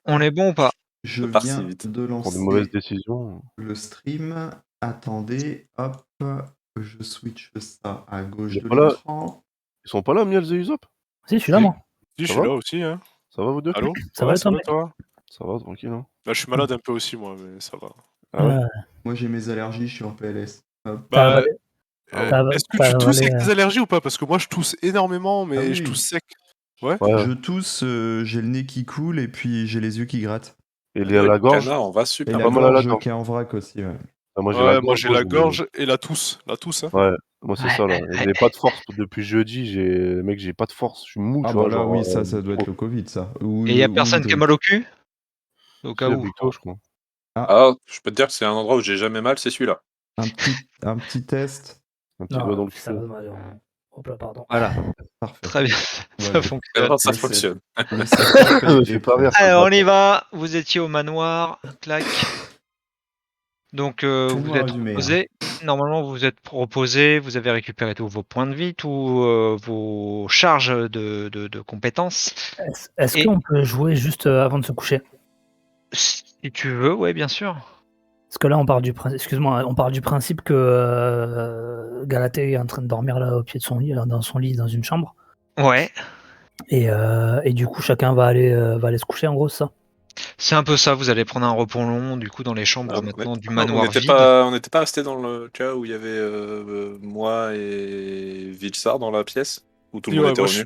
On est bon ou pas? Je Ça part si viens vite. de Pour de mauvaises lancer décisions. le stream. Attendez, hop, je switch ça à gauche Il est de pas là. l'écran. Ils sont pas là, Miels et Usopp? Si, je suis là, moi. Si, je Ça suis va là aussi, hein. Ça va vous deux? Allô? Ça Ouais, va, ça va mec toi? Ça va, tranquille, hein. Bah, je suis malade un peu aussi, moi, mais ça va. Ah ouais? Moi j'ai mes allergies, je suis en PLS. Hop. T'as Bah, avalé est-ce que t'as tu tousses avalé, avec tes allergies ou pas? Parce que moi, je tousse énormément, mais oui, je oui. tousse sec. Ouais? Ouais. Je tousse, j'ai le nez qui coule et puis j'ai les yeux qui grattent. Et la gorge? Canard, on va Et super la pas mal à la gorge gorge. qui est en vrac aussi, ouais. Ah, moi j'ai Ouais, la moi gorge. j'ai la gorge et la tousse. La tousse, hein. Ouais, moi c'est ça là. J'ai pas de force depuis jeudi, mec, j'ai pas de force, je suis mou, Ah tu bah vois, là genre, oui, ça doit être le Covid, ça. Ou Et il y a ou une personne qui a grippe. mal au cul? Au cas Si, où. Victo, je crois. Ah, je peux te dire que c'est un endroit où j'ai jamais mal, c'est celui-là. Un petit test. Un petit doigt dans le ça cul. va mal. Hop là, pardon. Voilà. Parfait. Très bien. Voilà. Ça fonctionne. Alors, ça Mais c'est- fonctionne. Mais c'est pas que Fais j'ai pas fait. rire. ça Alors, va on y va. Vous étiez au manoir. Clac. Donc, vous Fais-moi un êtes résumé, reposé. Normalement, vous êtes reposé. Vous avez récupéré tous vos points de vie, tous vos charges de compétences. Est-ce Et- qu'on peut jouer juste avant de se coucher? Si tu veux, ouais, bien sûr. Parce que là, on part du principe que Galatée est en train de dormir là au pied de son lit, là, dans son lit, dans une chambre. Ouais. Et du coup, chacun va aller se coucher, en gros, c'est ça? C'est un peu ça. Vous allez prendre un repos long, du coup, dans les chambres Ah, maintenant du on manoir n'était vide. pas resté dans le cas où il y avait moi et Vilsar dans la pièce où tout le monde Ouais, était revenu.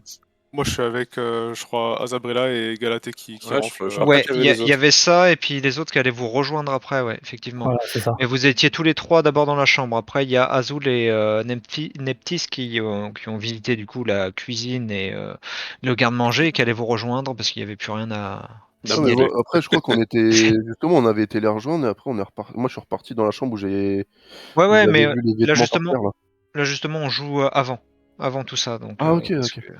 moi je suis avec, je crois, Azabrella et Galatée qui Ouais, renflent. je rappelle Ouais, qu'il y il avait les y autres. avait ça, et puis les autres qui allaient vous rejoindre après, ouais, effectivement. Voilà, c'est ça. Mais vous étiez tous les trois d'abord dans la chambre. Après, il y a Azul et Neptis qui ont visité du coup la cuisine et le garde-manger et qui allaient vous rejoindre parce qu'il n'y avait plus rien à Ah, mais signaler. après, je crois qu'on était. Justement, on avait été les rejoindre et après, on est reparti. Moi, je suis reparti dans la chambre où Ouais, où ouais, j'avais mais vu les là vêtements par justement, terre, là. on joue avant tout ça. Donc, Ah, ok, parce ok. que-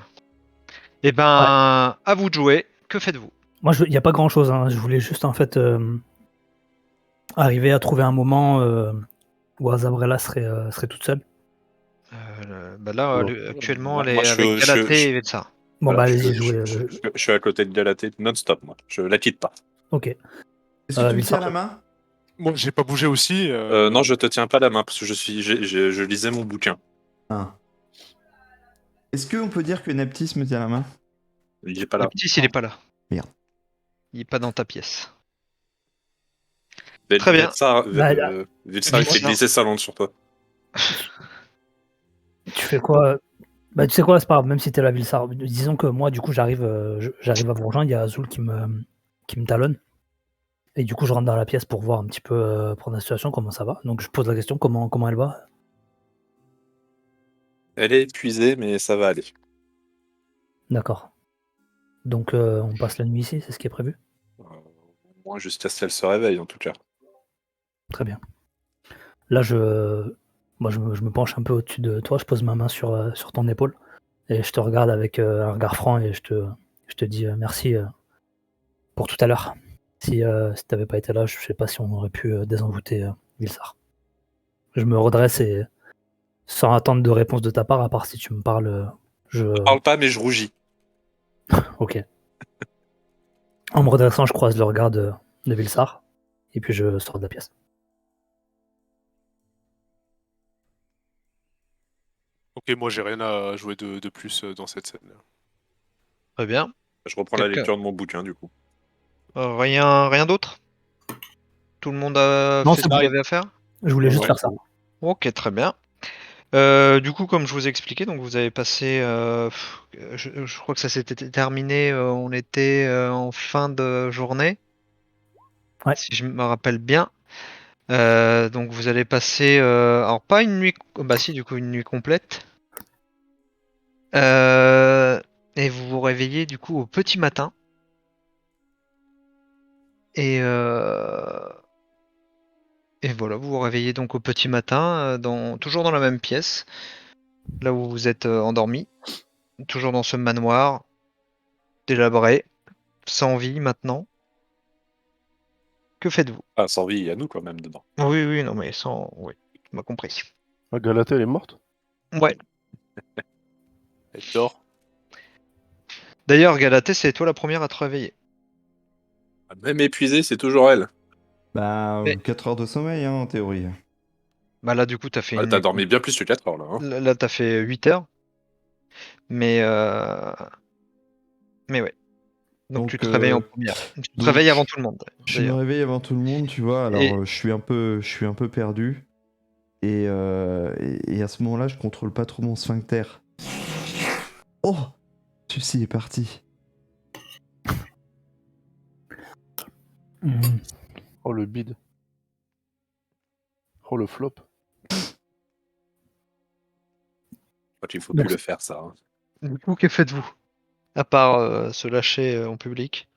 Eh ben, à vous de jouer. Que faites-vous? Moi, il n'y a pas grand-chose, hein. Je voulais juste, en fait, arriver à trouver un moment où Azabrella serait toute seule. Bah là, Alors. actuellement, elle Moi, est avec Galatée et Vetsa. Bon, Voilà, bah, je allez-y, suis- jouez. je suis à côté de Galatée non-stop, moi. Je la quitte pas. Ok. Est-ce que tu me Vilsar, tiens la main? Moi j'ai pas bougé aussi. Non, je te tiens pas la main parce que je lisais mon bouquin. Ah. Est-ce qu'on peut dire que Neptis me tient la main? Il est pas Le là. petit, il est pas là. Merde. Il est pas dans ta pièce. Très bien. Vilsar, il fait glisser sa lande sur toi. Tu fais quoi? Bah, tu sais quoi, c'est pas grave, même si t'es la Vilsar. Disons que moi, du coup, j'arrive à vous rejoindre. Il y a Azul qui me talonne. Et du coup, je rentre dans la pièce pour voir un petit peu, prendre la situation, comment ça va. Donc, je pose la question, comment elle va? Elle est épuisée, mais ça va aller. D'accord. Donc, on passe la nuit ici, c'est ce qui est prévu? Moi, jusqu'à ce qu'elle se réveille, en tout cas. Très bien. Là, je me penche un peu au-dessus de toi, je pose ma main sur ton épaule et je te regarde avec un regard franc et je te dis merci pour tout à l'heure. Si t'avais pas été là, je sais pas si on aurait pu désenvoûter Vilsar. Je me redresse et sans attendre de réponse de ta part, à part si tu me parles, Je parle pas, mais je rougis. Ok. En me redressant, je croise le regard de Vilsar et puis je sors de la pièce. Ok, moi j'ai rien à jouer de plus dans cette scène. Très bien. Je reprends la lecture de mon bouquin, du coup. Rien d'autre? Tout le monde a Non, fait c'est ce qu'il bon. avait à faire? Je voulais juste Ouais. faire ça. Ok, très bien. Du coup, comme je vous ai expliqué, donc vous avez passé, je crois que ça s'était terminé, on était en fin de journée, Ouais. si je me rappelle bien. Donc vous allez passer, alors pas une nuit, bah si du coup une nuit complète. Et vous vous réveillez du coup au petit matin. Et voilà, vous vous réveillez donc au petit matin, toujours dans la même pièce, là où vous êtes endormi, toujours dans ce manoir délabré, sans vie maintenant. Que faites-vous? Ah, sans vie, il y a nous, quand même, dedans. Oui, non mais sans... Oui, tu m'as compris. Ah, Galatée, elle est morte? Ouais. Elle dort. D'ailleurs, Galatée, c'est toi la première à te réveiller. Même épuisée, c'est toujours elle. Bah, Mais- 4 heures de sommeil, hein, en théorie. Bah là, du coup, t'as fait Ah, t'as dormi bien plus que 4 heures là. Hein. Là, t'as fait 8 heures. Mais ouais. Donc tu te réveilles en première. Tu te donc, réveilles avant tout le monde, Je me d'ailleurs. réveille avant tout le monde, tu vois. Alors, Et- je suis un peu perdu. Et à ce moment-là, je contrôle pas trop mon sphincter. Oh, celui-ci est parti. Oh, le bide. Oh, le flop. Il faut Donc, plus le faire, ça. Hein. Du coup, que faites-vous? À part se lâcher en public.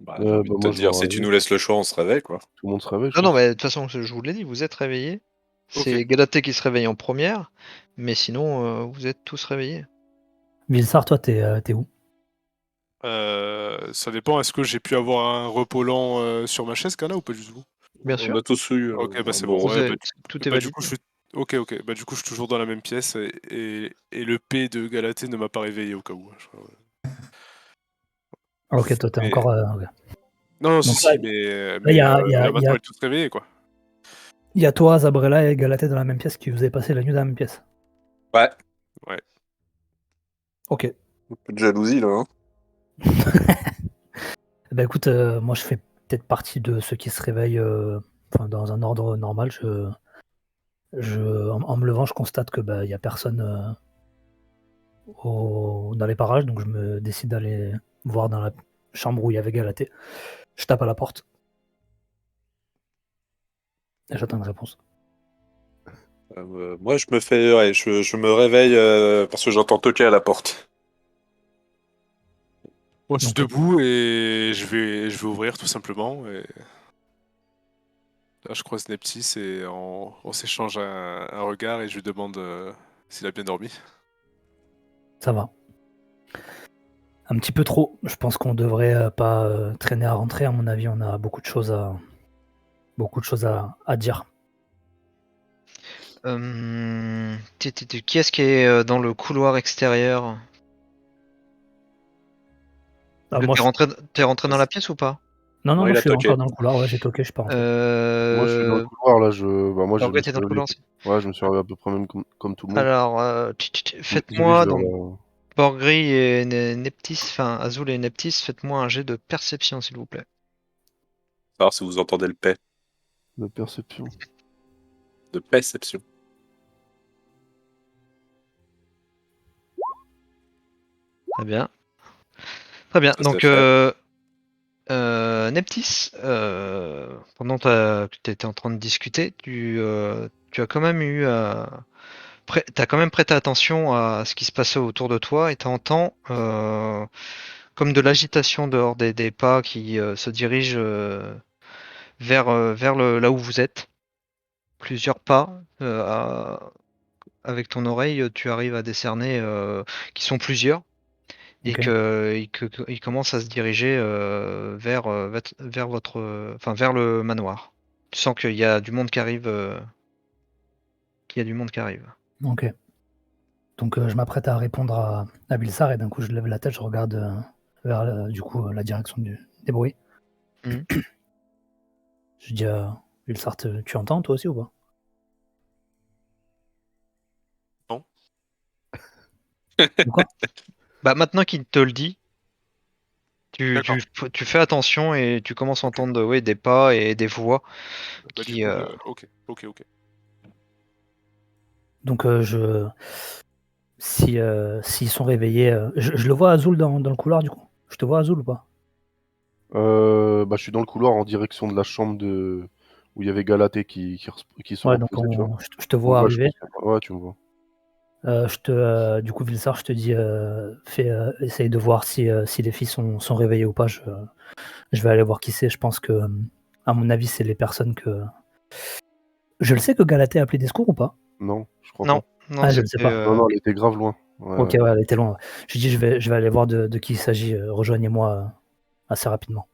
Bah, j'ai envie de te moi, je dire, me si tu réveille. nous laisses le choix, on se réveille, quoi. Tout le monde se réveille, je Non, non, pense. mais de toute façon, je vous l'ai dit, vous êtes réveillés. Ok. C'est Galaté qui se réveille en première. Mais sinon, vous êtes tous réveillés. Vilsar, toi, t'es où? Ça dépend, est-ce que j'ai pu avoir un repos lent sur ma chaise, Kana, ou pas du tout? Bien On sûr. a tous eu. Ok, bah c'est bon, bon. Vous Ouais, avez- bah, tout est bah, du valide. coup, je suis... Ok, ok. Bah, du coup, je suis toujours dans la même pièce et le P de Galatée ne m'a pas réveillé au cas où. Ah, ok, toi, t'es Mais- encore. Ok. Non, non, si, Donc si, là, mais il y a- là, maintenant, elle est toute réveillée, quoi. Il y a toi, Zabrella et Galatée dans la même pièce qui vous avez passé la nuit dans la même pièce. Ouais. Ok. Un peu de jalousie, là. Hein. Bah écoute, moi je fais peut-être partie de ceux qui se réveillent dans un ordre normal. En me levant, je constate que il y a personne dans les parages, donc je me décide d'aller voir dans la chambre où il y avait Galatée. Je tape à la porte. Et j'attends une réponse. Moi, je me fais. Ouais, je me réveille parce que j'entends toquer à la porte. Moi, je suis Donc, debout et je vais ouvrir tout simplement. Et... Là, je croise Neptis et on s'échange un regard et je lui demande s'il a bien dormi. ça va. Un petit peu trop. Je pense qu'on devrait pas traîner à rentrer. À mon avis, on a beaucoup de choses à dire. Qui est-ce qui est dans le couloir extérieur? Ah, moi, T'es rentré dans la pièce ou pas? Non, Non, moi il je a suis toqué. encore dans le couloir. Ouais, j'ai toqué, je suis pas rentré. Moi, je suis dans le couloir, là. Moi, je Alors, me t'es suis dans le réveillé. couloir aussi. Ouais, je me suis réveillé à peu près même comme tout le monde. Alors, Je me faites-moi dirige vers donc Borgri et Neptis, enfin Azul et Neptis, faites-moi un jet de perception s'il vous plaît. Savoir si vous entendez le paix. la perception. De perception. Très bien. Très bien. Ça, Donc, c'est fait. Neptis, pendant que tu étais en train de discuter, tu as quand même t'as quand même prêté attention à ce qui se passait autour de toi et tu entends comme de l'agitation dehors des pas qui se dirigent vers là où vous êtes. Plusieurs pas. Avec ton oreille, tu arrives à décerner qu'ils sont plusieurs et Ok. qu'ils commencent à se diriger vers votre, vers le manoir. Tu sens qu'il y a du monde qui arrive. Qu'il y a du monde qui arrive. Ok. Donc je m'apprête à répondre à Bilsar et d'un coup je lève la tête, je regarde vers du coup la direction des bruits. Mhm. Je dis à Bilsar, tu entends toi aussi ou pas? Non. Quoi? Bah maintenant qu'il te le dit, D'accord. tu fais attention et tu commences à entendre ouais, des pas et des voix Bah, qui. du coup, ok. Donc s'ils sont réveillés, je le vois Azul dans le couloir du coup. Je te vois Azul ou pas? Je suis dans le couloir en direction de la chambre où il y avait Galatée qui se Ouais, donc reposait, tu vois. je te vois Donc, arriver. ouais, tu me vois. Du coup, Vilsar, je te dis, essaye de voir si les filles sont réveillées ou pas. Je vais aller voir qui c'est. Je pense que, à mon avis, c'est les personnes que. Je le sais que Galatée a appelé des secours ou pas? Non, je crois Non, pas. non, Ah, je ne sais c'était, pas. Non, elle était grave loin. Ouais, Ok, ouais, elle était loin. Je dis, je vais aller voir de qui il s'agit. Rejoignez-moi assez rapidement.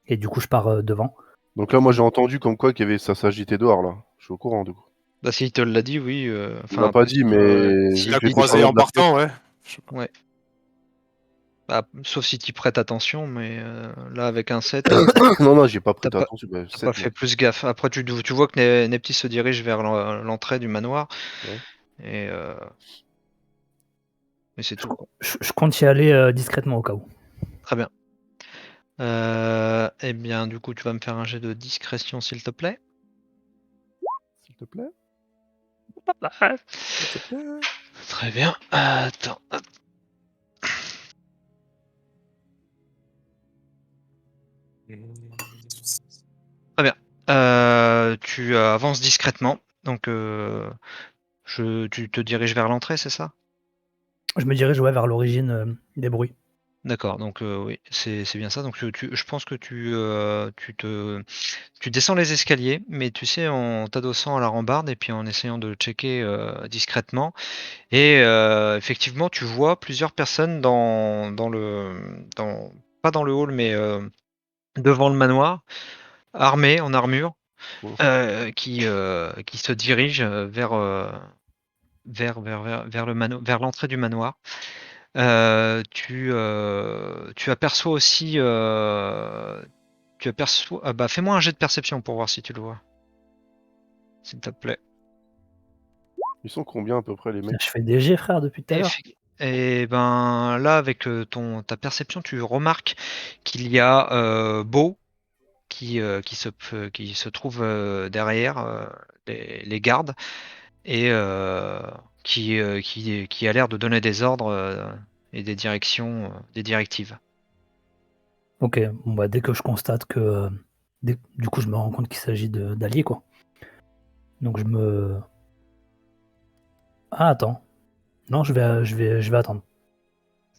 Et du coup, je pars devant. Donc là, moi, j'ai entendu comme quoi ça s'agitait dehors, là. Je suis au courant, du coup. Bah s'il te l'a dit, oui. Il m'a pas dit, mais S'il vu a que j'étais croisé pas loin en de la pièce, partant, ouais. Ouais. Bah, sauf si tu prêtes attention, mais là, avec un 7, Non, j'ai pas prêté T'as pas- attention. Bah, t'as 7, pas fait plus gaffe. Après, tu vois que Nepti se dirige vers l'entrée du manoir. Ouais. Et mais c'est tout, quoi. Je compte y aller discrètement au cas où. Très bien. Eh bien, du coup, tu vas me faire un jet de discrétion, s'il te plaît. S'il te plaît. S'il te plaît. Très bien. Attends. Très bien. Tu avances discrètement. Donc, tu te diriges vers l'entrée, c'est ça? Je me dirige vers l'origine des bruits. D'accord. Donc, oui, c'est bien ça. Donc, je pense que tu descends les escaliers, mais tu sais, en t'adossant à la rambarde et puis en essayant de checker discrètement. Et effectivement, tu vois plusieurs personnes pas dans le hall, mais devant le manoir, armées, en armure, Oh. qui se dirigent vers l'entrée du manoir. Tu aperçois aussi. Bah, fais-moi un jet de perception pour voir si tu le vois. S'il te plaît. Ils sont combien à peu près les mecs? Je fais des jets, frère, depuis tout à l'heure. Et ben là, avec ta perception, tu remarques qu'il y a Beau qui se trouve derrière les gardes et qui a l'air de donner des ordres et des directions, des directives. Ok, bon, bah, dès que je constate que. Du coup, je me rends compte qu'il s'agit d'alliés, quoi. Donc je me. Ah, attends. Non, je vais attendre.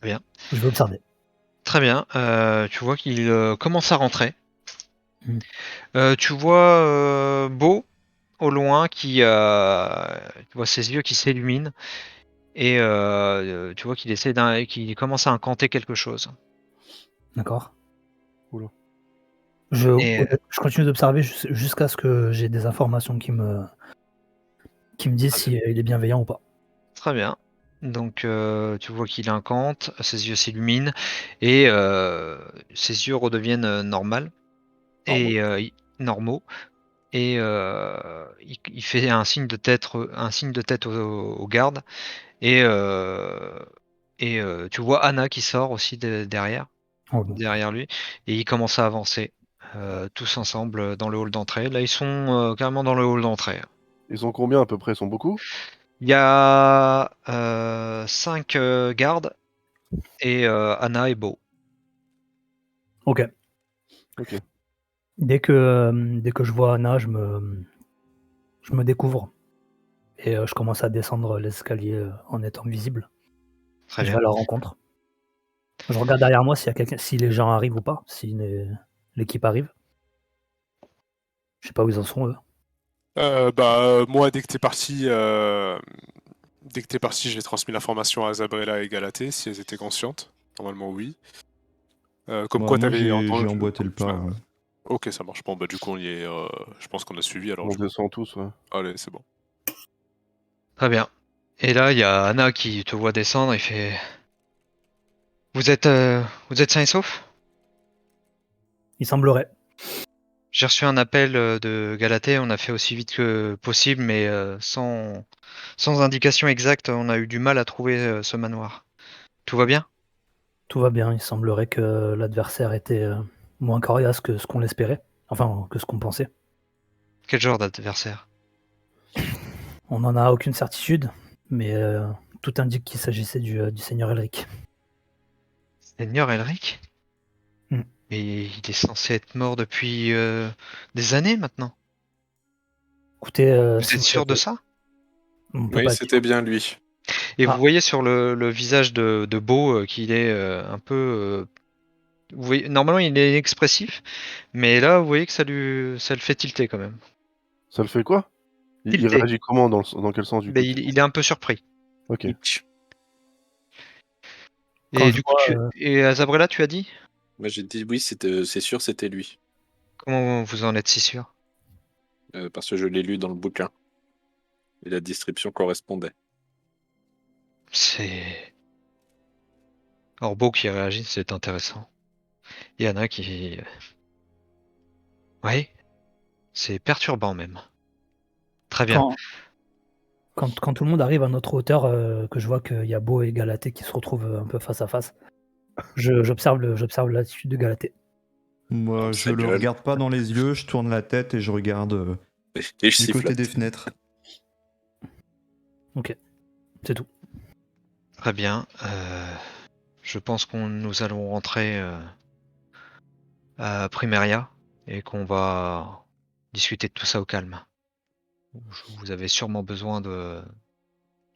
Bien. Je vais observer. Très bien. Tu vois qu'il commence à rentrer. Mm. Tu vois Beau au loin tu vois ses yeux qui s'illuminent et tu vois qu'il commence à incanter quelque chose. D'accord. Oula. Et Je continue d'observer jusqu'à ce que j'ai des informations qui me disent Très si il est bienveillant ou pas. très bien. Donc tu vois qu'il incante, ses yeux s'illuminent et ses yeux redeviennent normaux et il fait un signe de tête au garde et tu vois Anna qui sort aussi derrière Oh, bon. lui et ils commencent à avancer tous ensemble dans le hall d'entrée. Là ils sont carrément dans le hall d'entrée. Ils sont combien à peu près? Ils sont beaucoup? Il y a 5 gardes et Anna et Beau. Ok. Ok. Dès que je vois Anna, je me découvre et je commence à descendre l'escalier en étant visible. Très Je vais bien. à leur rencontre. Je regarde derrière moi s'il y a quelqu'un, si les gens arrivent ou pas, si l'équipe arrive. Je sais pas où ils en sont eux. Moi, dès que t'es parti, j'ai transmis l'information à Zabrella et Galatée, si elles étaient conscientes. Normalement, oui. Comme Bah, quoi, moi, t'avais entendu. j'ai emboîté le pas. Ouais. Ok, ça marche. Bon, bah, du coup, je pense qu'on a suivi, alors On descend tous, ouais. Allez, c'est bon. Très bien. Et là, il y a Anna qui te voit descendre et fait vous êtes sains et saufs? Il semblerait. J'ai reçu un appel de Galatée, on a fait aussi vite que possible, mais sans indication exacte, on a eu du mal à trouver ce manoir. Tout va bien? Tout va bien. Il semblerait que l'adversaire était moins coriace que ce qu'on l'espérait. Enfin, que ce qu'on pensait. Quel genre d'adversaire? On n'en a aucune certitude, mais tout indique qu'il s'agissait du seigneur Elric. Seigneur Elric? Hmm. Mais il est censé être mort depuis des années maintenant. Écoutez, Vous êtes sûr de ça? On peut Oui, pas c'était bien lui. Et vous Ah. voyez sur le visage de Beau qu'il est un peu. Vous voyez, normalement, il est expressif, mais là, vous voyez que ça le fait tilter quand même. Ça le fait quoi? Il Tilter. réagit comment? Dans quel sens du coup? Ben, il est un peu surpris. Ok. Quand Et je du coup, vois, et à Zabrella, tu as dit? Moi j'ai dit oui, c'est sûr, c'était lui. Comment vous en êtes si sûr? Parce que je l'ai lu dans le bouquin. Et la description correspondait. C'est. Orbo qui réagit, c'est intéressant. Et Anna qui... Ouais, c'est perturbant même. Très bien. Quand tout le monde arrive à notre hauteur, que je vois qu'il y a Beau et Galatée qui se retrouvent un peu face à face, j'observe l'attitude de Galatée. Moi, je Sa le gueule. regarde pas dans les yeux, je tourne la tête et je regarde Et je du siffle. côté des fenêtres. Ok, c'est tout. Très bien. Je pense qu'on nous allons rentrer à Primaria et qu'on va discuter de tout ça au calme. Vous avez sûrement besoin de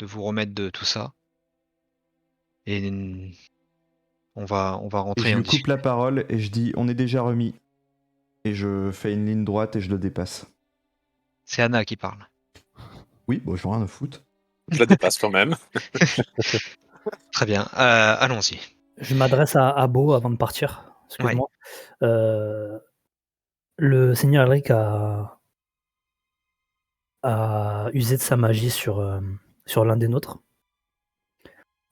vous remettre de tout ça. Et on va Et rentrer je et en lui coupe discuter. la parole et je dis on est déjà remis. Et je fais une ligne droite et je le dépasse. C'est Anna qui parle. Oui, bon, j'en ai rien à foutre. Je la dépasse quand même. Très bien. Allons-y. Je m'adresse à Beau avant de partir. Excuse-moi. Le seigneur Elric a usé de sa magie sur l'un des nôtres.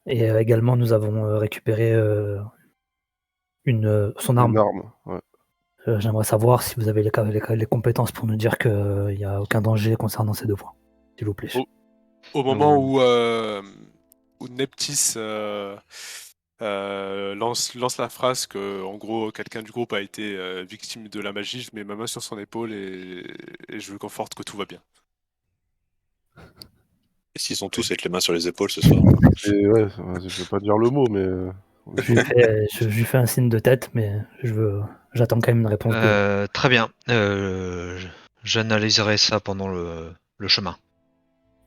Et également, nous avons récupéré son Une arme. arme, ouais. J'aimerais savoir si vous avez les compétences pour nous dire qu'il n'y a aucun danger concernant ces 2 points, s'il vous plaît. Oh. Au moment Ouais. où Neptis lance la phrase que, en gros, quelqu'un du groupe a été victime de la magie, je mets ma main sur son épaule et je le conforte que tout va bien. Et s'ils sont tous avec les mains sur les épaules ce soir. Et ouais, je vais pas dire le mot, mais. Je lui fais un signe de tête, mais j'attends quand même une réponse de. Très bien. J'analyserai ça pendant le chemin.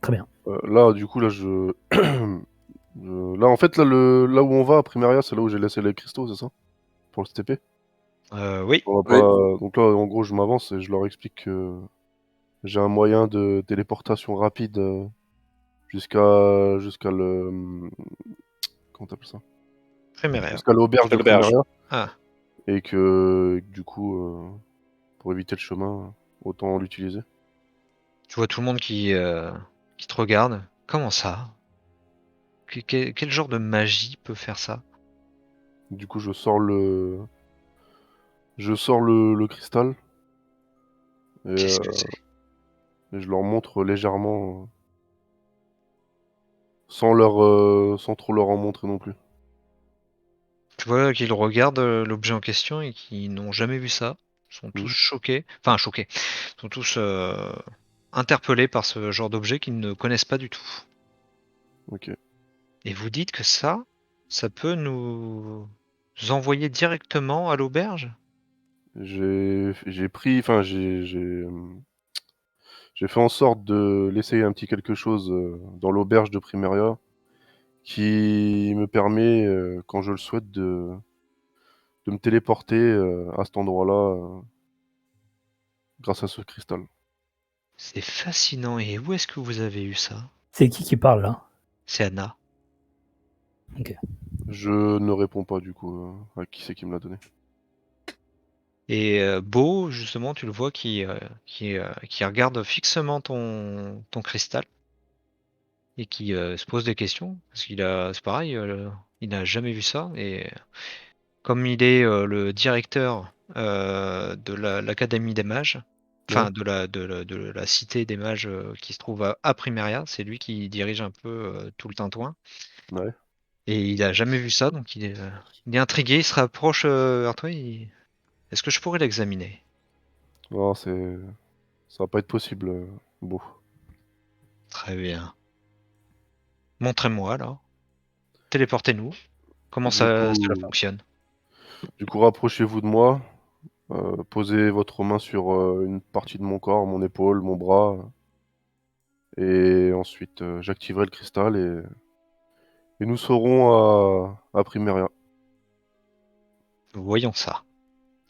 Très bien. Là, du coup, là, là, en fait, là où on va à Primaria, c'est là où j'ai laissé les cristaux, c'est ça? Pour le STP? Oui. On va Oui. pas... Donc là, en gros, je m'avance et je leur explique que j'ai un moyen de téléportation rapide jusqu'à le... Comment t'appelles ça? Primaria. Jusqu'à l'auberge de L'auberge. Primaria. Ah. Et que, du coup, pour éviter le chemin, autant l'utiliser. Tu vois tout le monde qui te regarde. Comment ça? Quel genre de magie peut faire ça? Du coup, je sors le cristal et, Qu'est-ce que c'est? et je leur montre légèrement, sans trop leur en montrer non plus. Tu vois qu'ils regardent l'objet en question et qu'ils n'ont jamais vu ça. Ils sont tous Mhm. choqués. Enfin, choqués. Ils sont tous interpellés par ce genre d'objet qu'ils ne connaissent pas du tout. Ok. Et vous dites que ça peut nous envoyer directement à l'auberge? J'ai pris, enfin, j'ai fait en sorte de laisser un petit quelque chose dans l'auberge de Primaria qui me permet, quand je le souhaite, de me téléporter à cet endroit-là grâce à ce cristal. C'est fascinant. Et où est-ce que vous avez eu ça? C'est qui parle là? C'est Anna. Je ne réponds pas du coup à qui c'est qui me l'a donné. Et Beau, justement, tu le vois qui regarde fixement ton cristal et qui se pose des questions. Parce c'est pareil, il n'a jamais vu ça. Et comme il est le directeur de l'Académie des Mages, Ouais. enfin de la cité des mages qui se trouve à Primaria, c'est lui qui dirige un peu tout le tintouin. Ouais. Et il a jamais vu ça, donc il est intrigué, il se rapproche vers toi. Est-ce que je pourrais l'examiner? Non, ça va pas être possible, Beau. Très bien. Montrez-moi alors. Téléportez-nous. Comment Du cela coup, fonctionne? rapprochez-vous de moi, posez votre main sur une partie de mon corps, mon épaule, mon bras, et ensuite j'activerai le cristal et nous serons à Primaria. Voyons ça.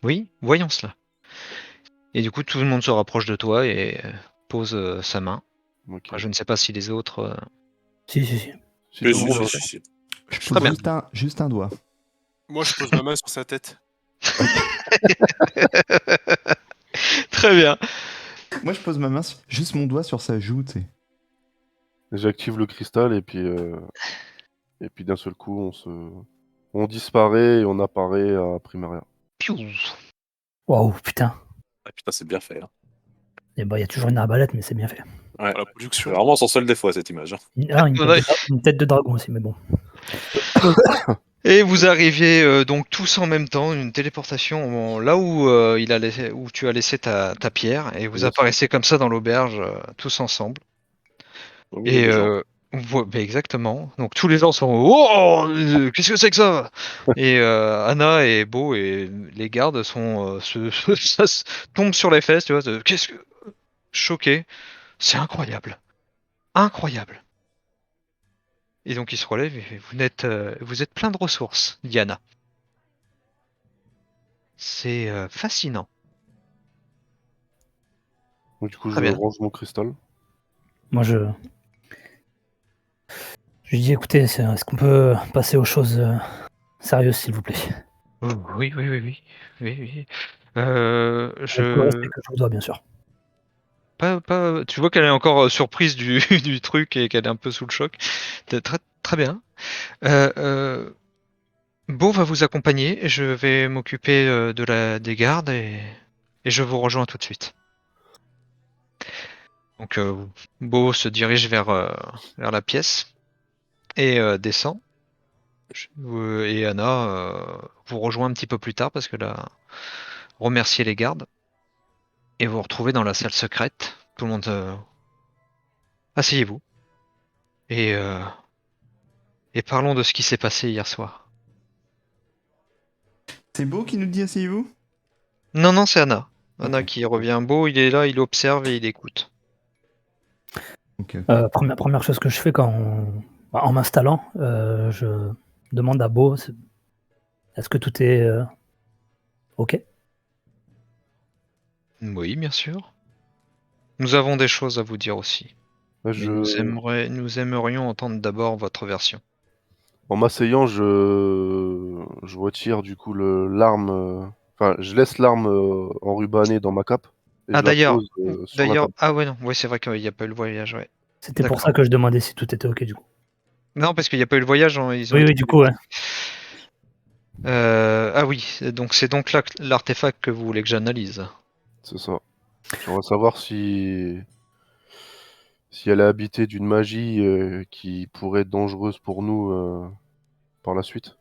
Oui, voyons cela. Et du coup, tout le monde se rapproche de toi et pose sa main. Ok. Enfin, je ne sais pas si les autres. Si. Si Oui, tout le si, monde, si, si. Je Très pose bien. juste un doigt. Moi, je pose ma main sur sa tête. Très bien. Moi, je pose ma main, juste mon doigt sur sa joue, tu sais. j'active le cristal et puis d'un seul coup On disparaît et on apparaît à Primaria. Piou. Waouh, putain. Ah, putain, c'est bien fait. Hein. Et bah, il y a toujours une arbalète, mais c'est bien fait. Ouais. La C'est production. vraiment son seul défaut, cette image. Hein. Ouais. Une tête de dragon aussi, mais bon. Et vous arrivez donc tous en même temps, une téléportation là où où tu as laissé ta pierre, et vous Yes. apparaissez comme ça dans l'auberge tous ensemble. Au milieu Et des gens. exactement. Donc tous les gens sont oh, qu'est-ce que c'est que ça? Et Anna et Beau et les gardes sont ça se tombe sur les fesses, tu vois. Qu'est-ce que choqué? C'est incroyable, incroyable. Et donc ils se relèvent et vous êtes plein de ressources, Diana. C'est fascinant. Donc, du coup, Très je bien. range mon cristal. Moi, je lui dis, écoutez, est-ce qu'on peut passer aux choses sérieuses, s'il vous plaît? Oh, oui, oui, oui, oui, oui, oui. Avec tout le respect que je vous dois, bien sûr. Pas, tu vois qu'elle est encore surprise du, du truc et qu'elle est un peu sous le choc. Très, très bien. Euh, euh, Beau va vous accompagner. Je vais m'occuper des gardes et je vous rejoins tout de suite. Donc, Beau se dirige vers la pièce et descend. Et Anna vous rejoint un petit peu plus tard parce que là, remercier les gardes et vous retrouvez dans la salle secrète. Tout le monde, asseyez-vous et, euh, et parlons de ce qui s'est passé hier soir. C'est Beau qui nous dit asseyez-vous? Non, non, c'est Anna. Anna Ok. qui revient. Beau, il est là, il observe et il écoute. Ok. Première chose que je fais en m'installant, je demande à Beau, est-ce que tout est OK? Oui, bien sûr. Nous avons des choses à vous dire aussi. Là, Mais nous aimerions entendre d'abord votre version. En m'asseyant, je retire du coup l'arme. Enfin, je laisse l'arme enrubannée dans ma cape et Ah, je la d'ailleurs, pose sur la table. ah ouais, non, ouais, c'est vrai qu'il n'y a pas eu le voyage, ouais. C'était pour D'accord. ça que je demandais si tout était OK, du coup. Non, parce qu'il n'y a pas eu le voyage, ils ont Oui, été. oui, du coup, ouais. Ah oui, donc c'est donc là l'artefact que vous voulez que j'analyse. C'est ça. J'aimerais savoir si elle est habitée d'une magie qui pourrait être dangereuse pour nous par la suite.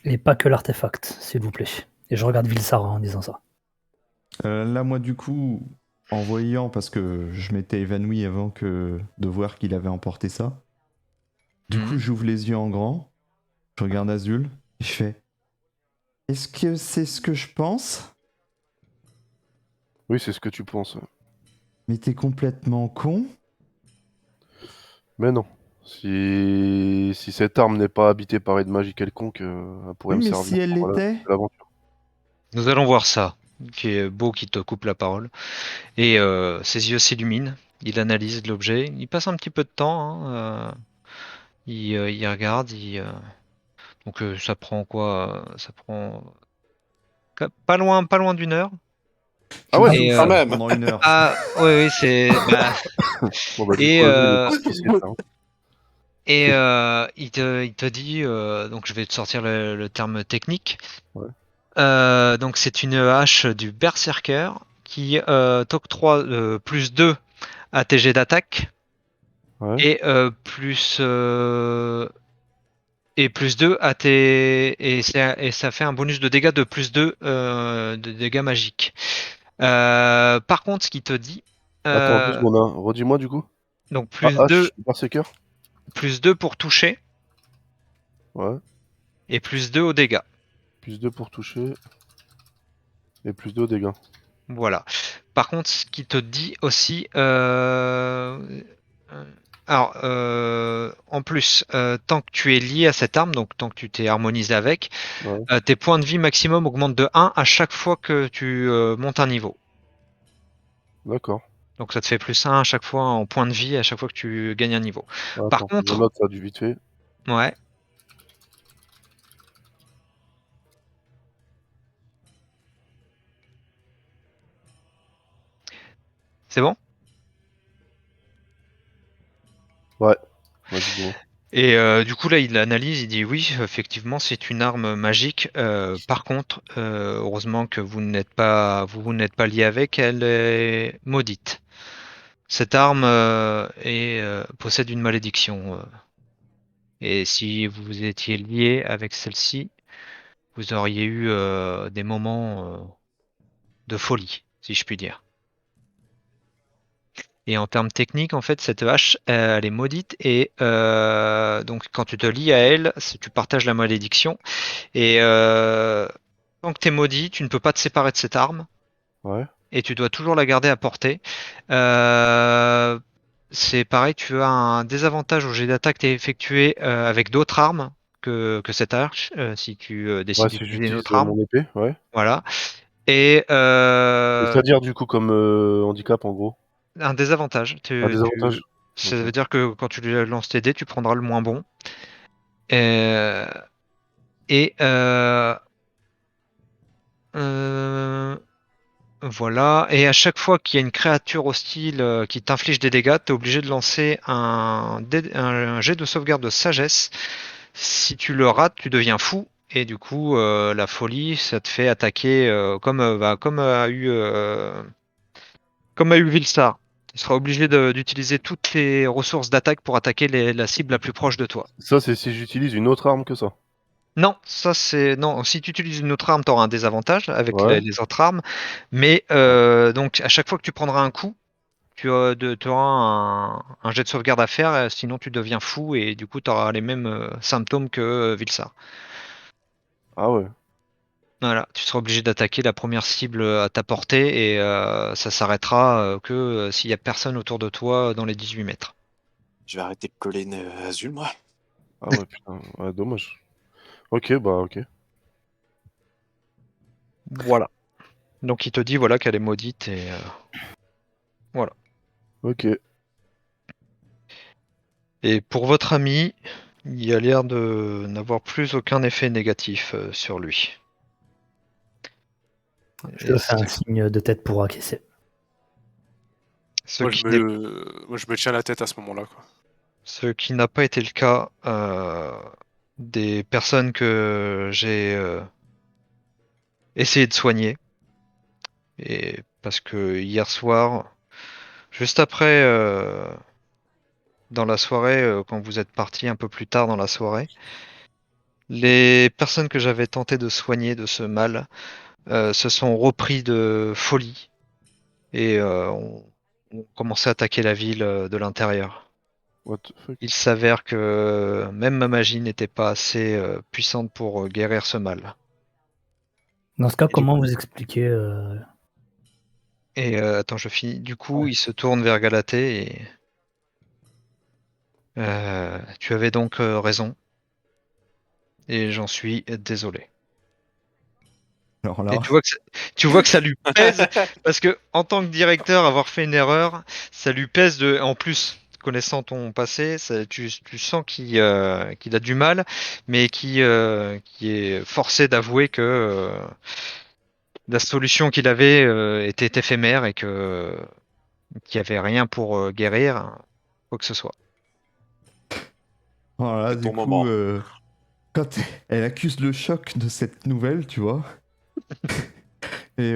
Et pas que l'artefact, s'il vous plaît. Et je regarde Vilsara en disant ça. Là, moi, du coup, en voyant, parce que je m'étais évanoui avant de voir qu'il avait emporté ça, du coup, j'ouvre les yeux en grand, je regarde Azul, et je fais est-ce que c'est ce que je pense? Oui, c'est ce que tu penses. Mais t'es complètement con? Mais non. Si cette arme n'est pas habitée par une magie quelconque, elle pourrait Oui, me mais servir si elle pour l'était? l'aventure. Nous allons voir ça. Qui est Beau qui te coupe la parole. Et ses yeux s'illuminent. Il analyse l'objet. Il passe un petit peu de temps. Hein, il regarde. Donc ça prend quoi? Ça prend pas loin d'une heure. Ah Je ouais, Et quand souffle même. pendant 1 heure. ah oui, oui, c'est Bon, bah, du et coup, Azul est tout ce qu'il sait faire. il te dit donc je vais te sortir le terme technique. Ouais. Donc c'est une hache du Berserker qui t'octroie plus 2 à tes jets d'attaque Ouais. et plus 2 à tes et ça fait un bonus de dégâts de plus 2 de dégâts magiques. Par contre, ce qui te dit Attends, 2 euh, secondes, hein. Redis-moi du coup. donc Ah, H, Berserker. plus 2 pour toucher Ouais. et plus 2 aux dégâts. Plus 2 pour toucher. Et plus 2 dégâts. Voilà. Par contre, ce qui te dit aussi, alors, en plus, tant que tu es lié à cette arme, donc tant que tu t'es harmonisé avec, Ouais. tes points de vie maximum augmentent de 1 à chaque fois que tu montes un niveau. D'accord. Donc ça te fait plus 1 à chaque fois en points de vie à chaque fois que tu gagnes un niveau. Par Attends, je contre, note ça du vite fait. ouais, c'est bon? Ouais. Vas-y, dis-moi. Et du coup là il analyse, il dit oui effectivement c'est une arme magique. Par contre heureusement que vous n'êtes pas lié avec, elle est maudite. Cette arme possède une malédiction. Et si vous étiez lié avec celle-ci, vous auriez eu des moments de folie, si je puis dire. Et en termes techniques, en fait, cette hache, elle est maudite et donc quand tu te lies à elle, tu partages la malédiction. Et tant que tu es maudit, tu ne peux pas te séparer de cette arme Ouais. et tu dois toujours la garder à portée. Euh, c'est pareil, tu as un désavantage au jet d'attaque qui est effectué avec d'autres armes que cette hache, si tu Ouais, décides si d'utiliser une j'utilise autre arme. mon épée, ouais. Voilà. Et Et c'est-à-dire, du coup, comme handicap, en gros? un désavantage. Un désavantage? Ça Ok. veut dire que quand tu lances tes dés, tu prendras le moins bon. Euh, et euh, voilà. Et à chaque fois qu'il y a une créature hostile qui t'inflige des dégâts, tu es obligé de lancer un jet de sauvegarde de sagesse. Si tu le rates, tu deviens fou. Et du coup, la folie, ça te fait attaquer comme a eu Vilstar. Tu seras obligé d'utiliser toutes tes ressources d'attaque pour attaquer la cible la plus proche de toi. Ça, c'est si j'utilise une autre arme que ça. Non, ça c'est non. Si tu utilises une autre arme, tu auras un désavantage avec Ouais. les autres armes. Mais donc à chaque fois que tu prendras un coup, tu auras un jet de sauvegarde à faire. Sinon, tu deviens fou et du coup, tu auras les mêmes symptômes que Vilsar. Ah ouais. Voilà, tu seras obligé d'attaquer la première cible à ta portée et ça s'arrêtera que s'il y a personne autour de toi dans les 18 mètres. Je vais arrêter de coller une Azul, moi. Ah ouais, putain. Ouais, dommage. Ok, bah ok. Voilà. Donc il te dit voilà qu'elle est maudite et voilà. Ok. Et pour votre ami, il a l'air de n'avoir plus aucun effet négatif sur lui. Je Et te fais un signe de tête pour acquiescer. ce qui n'est Moi, je me tiens la tête à ce moment-là, quoi. ce qui n'a pas été le cas des personnes que j'ai essayé de soigner. Et parce que hier soir, juste après, dans la soirée, quand vous êtes parti un peu plus tard dans la soirée, les personnes que j'avais tenté de soigner de ce mal se sont repris de folie et ont commencé à attaquer la ville de l'intérieur. What the fuck? Il s'avère que même ma magie n'était pas assez puissante pour guérir ce mal. Dans ce cas, Et, du comment coup, vous expliquez attends, je finis. Du coup, ouais. il se tourne vers Galatée et tu avais donc raison et j'en suis désolé. Alors Et là, tu vois que ça lui pèse parce que en tant que directeur, avoir fait une erreur, ça lui pèse en plus. Connaissant ton passé, tu sens qu'il a du mal, mais qui est forcé d'avouer que la solution qu'il avait était éphémère et qu'il n'y avait rien pour guérir quoi que ce soit. voilà, C'est du ton coup, moment. quand elle accuse le choc de cette nouvelle, tu vois, et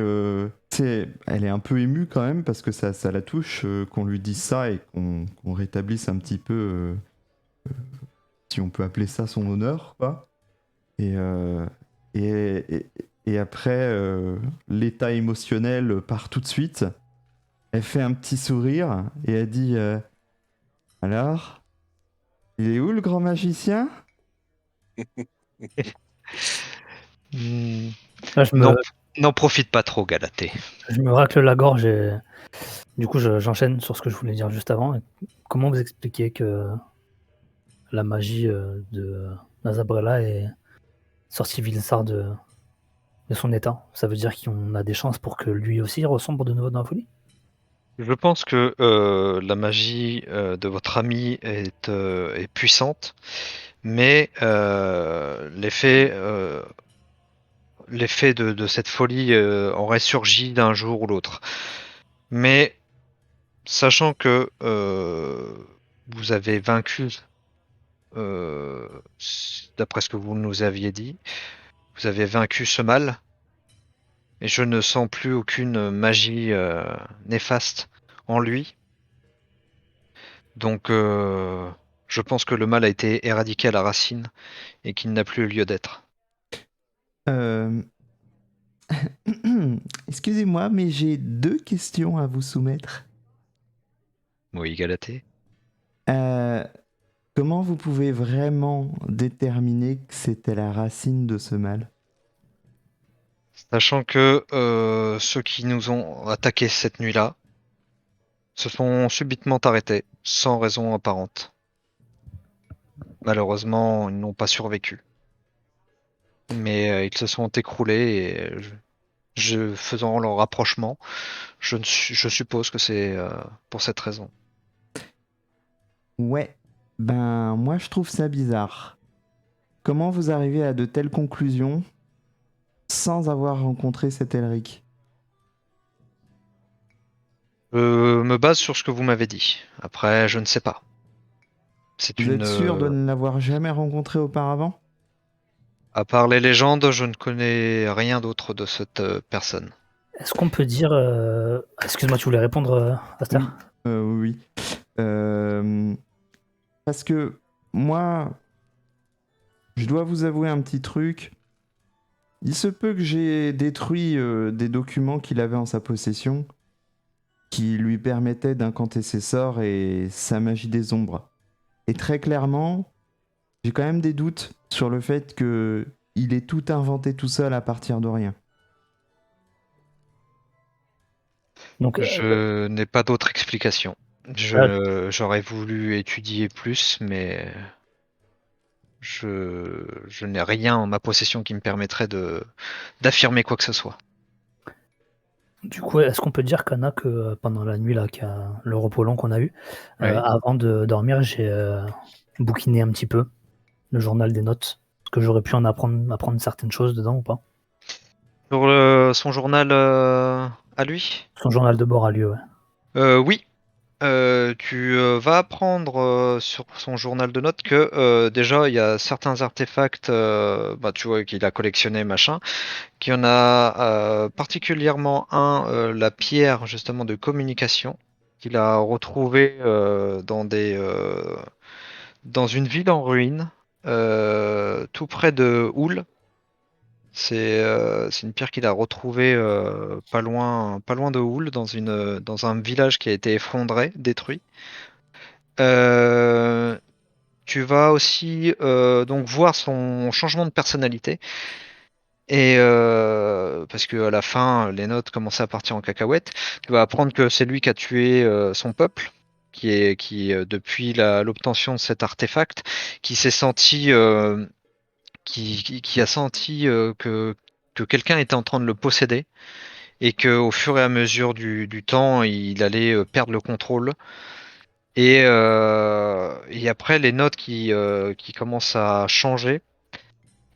tu sais, elle est un peu émue quand même parce que ça la touche qu'on lui dise ça et qu'on rétablisse un petit peu, si on peut appeler ça son honneur, quoi. Et, et après, l'état émotionnel part tout de suite. Elle fait un petit sourire et elle dit alors, il est où le grand magicien? Hmm, Là, n'en profite pas trop, Galatée. je me racle la gorge et du coup, j'enchaîne sur ce que je voulais dire juste avant. Comment vous expliquez que la magie de Nazabrella est sortie Vilsar de son état? Ça veut dire qu'on a des chances pour que lui aussi ressemble de nouveau dans la folie? Je pense que la magie de votre ami est puissante, mais l'effet de cette folie aurait surgi d'un jour ou l'autre. Mais sachant que vous avez vaincu d'après ce que vous nous aviez dit, vous avez vaincu ce mal. Et je ne sens plus aucune magie néfaste en lui. Donc je pense que le mal a été éradiqué à la racine et qu'il n'a plus lieu d'être. Euh, Excusez-moi, mais j'ai 2 questions à vous soumettre. Oui, Galatée. Comment vous pouvez vraiment déterminer que c'était la racine de ce mal? Sachant que ceux qui nous ont attaqués cette nuit-là se sont subitement arrêtés, sans raison apparente. Malheureusement, ils n'ont pas survécu. Mais ils se sont écroulés et faisant leur rapprochement, je suppose que c'est pour cette raison. Ouais, ben moi je trouve ça bizarre. Comment vous arrivez à de telles conclusions sans avoir rencontré cet Elric? Je me base sur ce que vous m'avez dit. Après, je ne sais pas. C'est Vous êtes sûr de ne l'avoir jamais rencontré auparavant? À part les légendes, je ne connais rien d'autre de cette personne. Est-ce qu'on peut dire... Excuse-moi, tu voulais répondre, Aster? Oui. Parce que moi, je dois vous avouer un petit truc. Il se peut que j'ai détruit des documents qu'il avait en sa possession qui lui permettaient d'incanter ses sorts et sa magie des ombres. Et très clairement, j'ai quand même des doutes sur le fait qu'il ait tout inventé tout seul à partir de rien. Donc, Je n'ai pas d'autre explication. J'aurais voulu étudier plus, mais je n'ai rien en ma possession qui me permettrait d'affirmer quoi que ce soit. du coup, est-ce qu'on peut dire qu'Anna, que pendant la nuit, là, le repos long qu'on a eu, Oui. avant de dormir, j'ai bouquiné un petit peu le journal des notes? Est-ce que j'aurais pu apprendre certaines choses dedans ou pas? Sur son journal à lui? Son journal de bord a lieu, ouais. Oui. Tu vas apprendre sur son journal de notes que déjà il y a certains artefacts, tu vois qu'il a collectionné machin, qu'il y en a particulièrement un, la pierre justement de communication qu'il a retrouvé dans une ville en ruine, tout près de Houle. C'est une pierre qu'il a retrouvée pas loin de Houle, dans un village qui a été effondré, détruit. Euh, Tu vas aussi donc voir son changement de personnalité. Et parce que à la fin, les notes commençaient à partir en cacahuète. Tu vas apprendre que c'est lui qui a tué son peuple, depuis l'obtention de cet artefact, qui s'est senti, qui a senti que quelqu'un était en train de le posséder, et qu'au fur et à mesure du temps, il allait perdre le contrôle. Et après, les notes qui commencent à changer,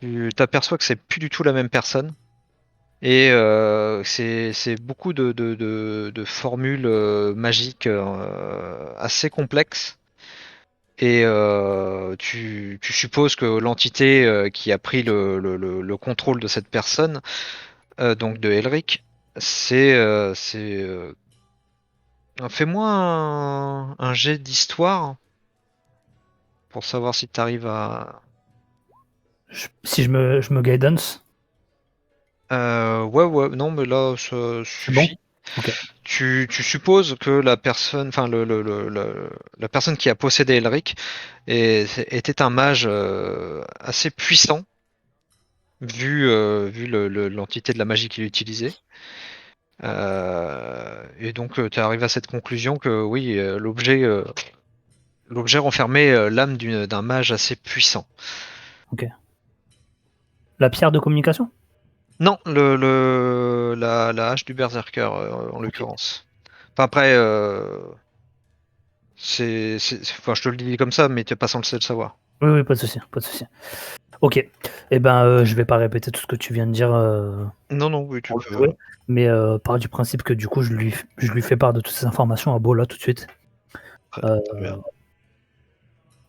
tu t'aperçois que c'est plus du tout la même personne. Et c'est beaucoup de formules magiques assez complexes. Et tu supposes que l'entité qui a pris le contrôle de cette personne, donc de Elric, fais-moi un jet d'histoire pour savoir si tu arrives à. Si je me guidance, Ouais, non, mais là, ça c'est bon? suffit. Ok. Tu supposes que la personne, enfin la personne qui a possédé Elric était un mage assez puissant, vu l'entité de la magie qu'il utilisait. Et donc tu arrives à cette conclusion que oui, l'objet renfermait l'âme d'un mage assez puissant. La pierre de communication? Non, la hache du berserker en l'occurrence. Enfin, après, enfin, je te le dis comme ça, mais tu n'es pas censé le savoir. Oui, pas de souci, pas de souci. Ok. Eh ben, je vais pas répéter tout ce que tu viens de dire. Non, oui, tu pour le peux. jouer, mais part du principe que du coup, je lui fais part de toutes ces informations à Bola tout de suite. Très bien.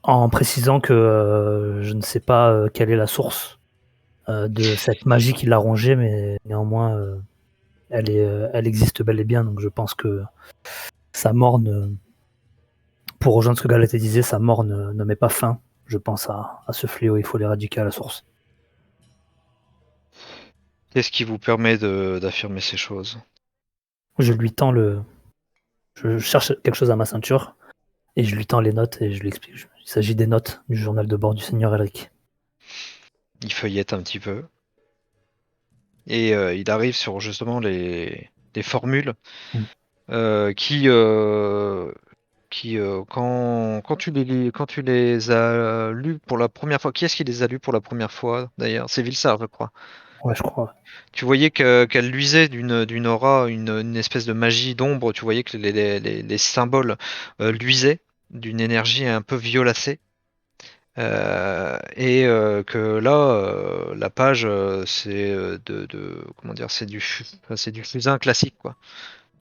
En précisant que je ne sais pas quelle est la source de cette magie qui l'a rongée, mais néanmoins, elle existe bel et bien. Donc je pense que sa mort pour rejoindre ce que Galatée disait, sa mort ne met pas fin. Je pense à ce fléau, il faut l'éradiquer à la source. Qu'est-ce qui vous permet d'affirmer ces choses? Je lui tends Je cherche quelque chose à ma ceinture et je lui tends les notes et je lui explique. Il s'agit des notes du journal de bord du Seigneur Elric. Il feuillette un petit peu. Et il arrive sur justement les formules qui, quand tu les as lues pour la première fois, qui est-ce qui les a lues pour la première fois d'ailleurs? C'est Vilsar, je crois. Ouais, je crois. Tu voyais qu'elle luisait d'une aura, une espèce de magie d'ombre. Tu voyais que les symboles luisaient d'une énergie un peu violacée. Et que là, la page, c'est comment dire, c'est du fusain classique, quoi.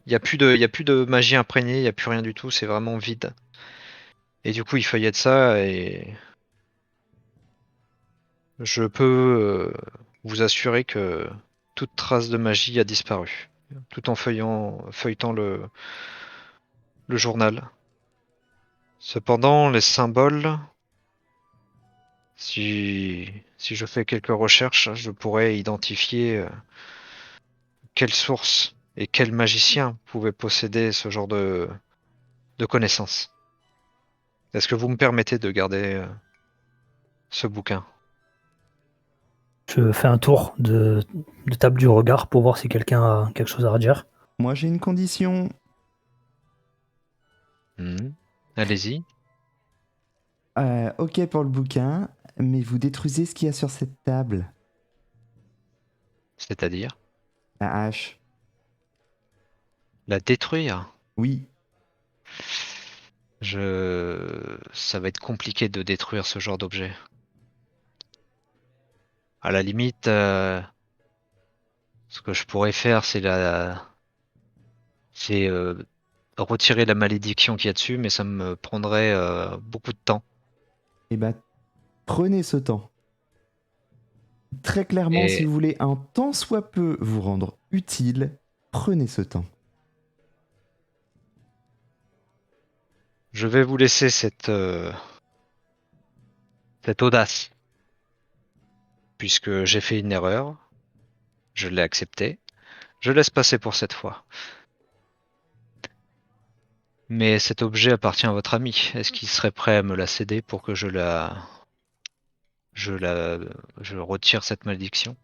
Il y a plus de magie imprégnée, il y a plus rien du tout, c'est vraiment vide. Et du coup, il feuillette ça et je peux vous assurer que toute trace de magie a disparu, tout en feuilletant le journal. Cependant, les symboles, si je fais quelques recherches, je pourrais identifier quelle source et quel magicien pouvait posséder ce genre de connaissances. Est-ce que vous me permettez de garder ce bouquin? Je fais un tour de table du regard pour voir si quelqu'un a quelque chose à redire. Moi, j'ai une condition. Allez-y. Ok pour le bouquin, mais vous détruisez ce qu'il y a sur cette table. C'est-à-dire La hache. la détruire. Oui. Ça va être compliqué de détruire ce genre d'objet. À la limite, ce que je pourrais faire, c'est retirer la malédiction qu'il y a dessus, mais ça me prendrait beaucoup de temps. Eh ben, prenez ce temps. Très clairement, Et si vous voulez un tant soit peu vous rendre utile, prenez ce temps. je vais vous laisser cette audace, puisque j'ai fait une erreur, je l'ai acceptée, je laisse passer pour cette fois. Mais cet objet appartient à votre ami. Est-ce qu'il serait prêt à me la céder pour que je retire cette malédiction?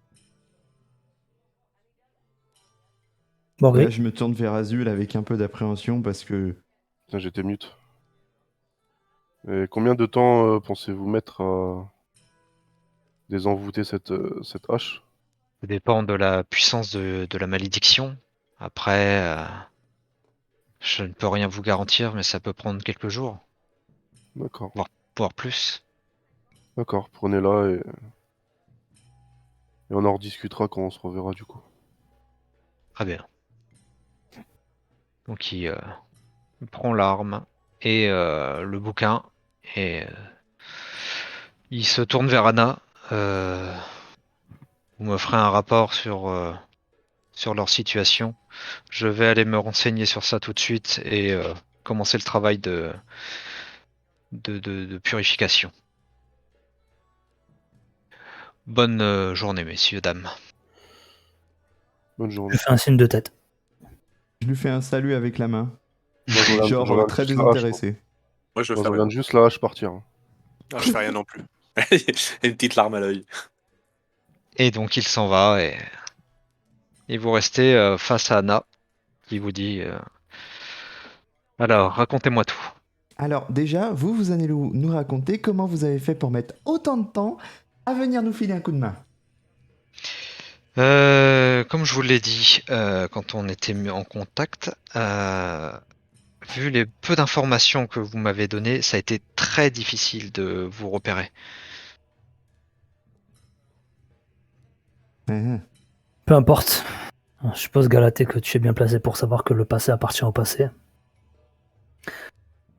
Borgri, Là, je me tourne vers Azul avec un peu d'appréhension parce que Putain, j'étais mute. Et combien de temps pensez-vous mettre à désenvoûter cette hache? Ça dépend de la puissance de la malédiction. Après, je ne peux rien vous garantir, mais ça peut prendre quelques jours, D'accord. voire plus. D'accord, prenez-la et on en rediscutera quand on se reverra du coup. Très bien. Donc il prend l'arme et le bouquin et il se tourne vers Anna. Vous me ferez un rapport sur leur situation. Je vais aller me renseigner sur ça tout de suite et commencer le travail de purification. Bonne journée, messieurs, dames. Bonne journée. je fais un signe de tête. je lui fais un salut avec la main. Moi, je regarde- je Genre regarde très juste la hache, désintéressé. Moi, je Moi, fais je rien. regarde juste la hache partir. Ah, je fais rien non plus. Une petite larme à l'œil. Et donc il s'en va et vous restez face à Anna qui vous dit alors racontez-moi tout. Alors déjà, vous allez nous raconter comment vous avez fait pour mettre autant de temps à venir nous filer un coup de main. Comme je vous l'ai dit quand on était mis en contact, vu les peu d'informations que vous m'avez données, ça a été très difficile de vous repérer. Peu importe. Je suppose, Galatée, que tu es bien placé pour savoir que le passé appartient au passé.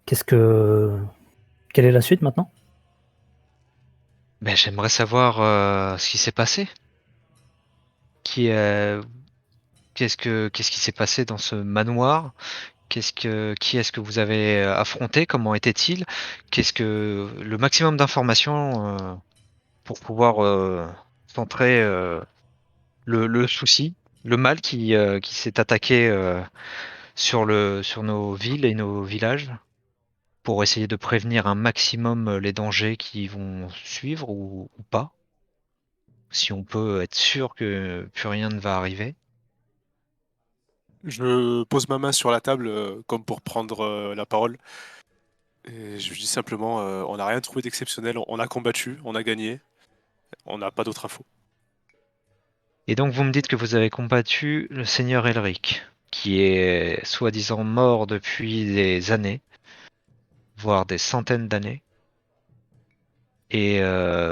Qu'est-ce que Quelle est la suite maintenant? Ben, j'aimerais savoir ce qui s'est passé. Qui, qu'est-ce qui s'est passé dans ce manoir? Qui est-ce que vous avez affronté? Comment était-il? Qu'est-ce que le maximum d'informations pour pouvoir centrer le souci, le mal qui s'est attaqué sur nos villes et nos villages pour essayer de prévenir un maximum les dangers qui vont suivre ou pas, si on peut être sûr que plus rien ne va arriver. Je pose ma main sur la table comme pour prendre la parole. Et je lui dis simplement, on n'a rien trouvé d'exceptionnel, on a combattu, on a gagné, on n'a pas d'autres infos. Et donc vous me dites que vous avez combattu le seigneur Elric, qui est soi-disant mort depuis des années, voire des centaines d'années, et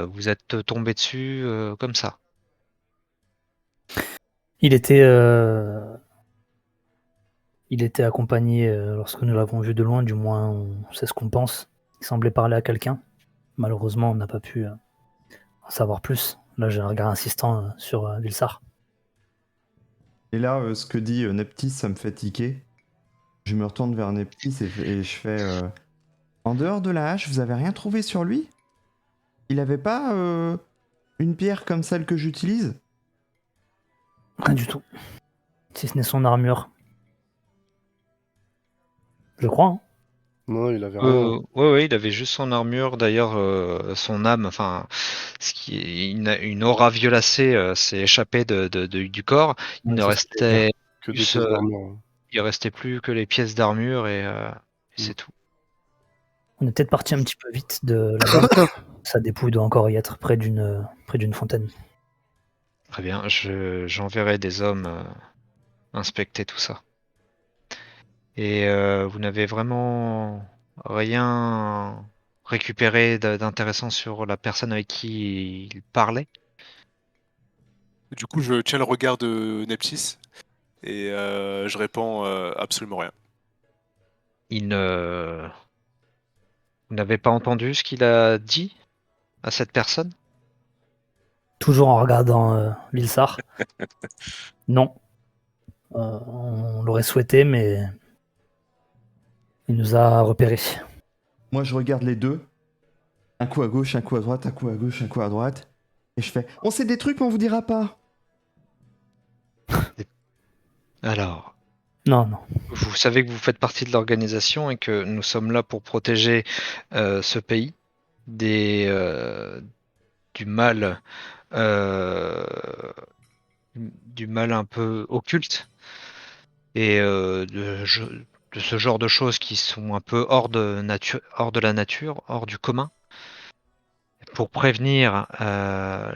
vous êtes tombé dessus comme ça. Il était accompagné, lorsque nous l'avons vu de loin, du moins on sait ce qu'on pense. Il semblait parler à quelqu'un. Malheureusement, on n'a pas pu en savoir plus. Là, j'ai un regard insistant sur Vilsar. Et là, ce que dit Neptis, ça me fait tiquer. Je me retourne vers Neptis et je fais en dehors de la hache, vous avez rien trouvé sur lui? Il avait pas une pierre comme celle que j'utilise? Rien du tout. Si ce n'est son armure. Je crois, hein. Non, il avait rien. Ouais, il avait juste son armure. D'ailleurs, son âme, enfin, une aura violacée s'est échappée du corps. Il Ouais, ne c'est ce que j'allais dire. restait Que des plus, pièces d'armure. il restait plus que les pièces d'armure et c'est tout. On est peut-être parti un petit peu vite de là-bas. Sa dépouille doit encore y être près d'une fontaine. Très bien, j'enverrai des hommes inspecter tout ça. Et vous n'avez vraiment rien récupéré d'intéressant sur la personne avec qui il parlait? Du coup, je tiens le regard de Neptis et je réponds absolument rien. Vous n'avez pas entendu ce qu'il a dit à cette personne? Toujours en regardant Vilsar. Non. On l'aurait souhaité, mais il nous a repérés. Moi, je regarde les deux. Un coup à gauche, un coup à droite, un coup à gauche, un coup à droite. Et je fais on sait des trucs, mais on vous dira pas. Alors, Non. vous savez que vous faites partie de l'organisation et que nous sommes là pour protéger ce pays du mal, euh, du mal un peu occulte et de ce genre de choses qui sont un peu hors de la nature, hors du commun, pour prévenir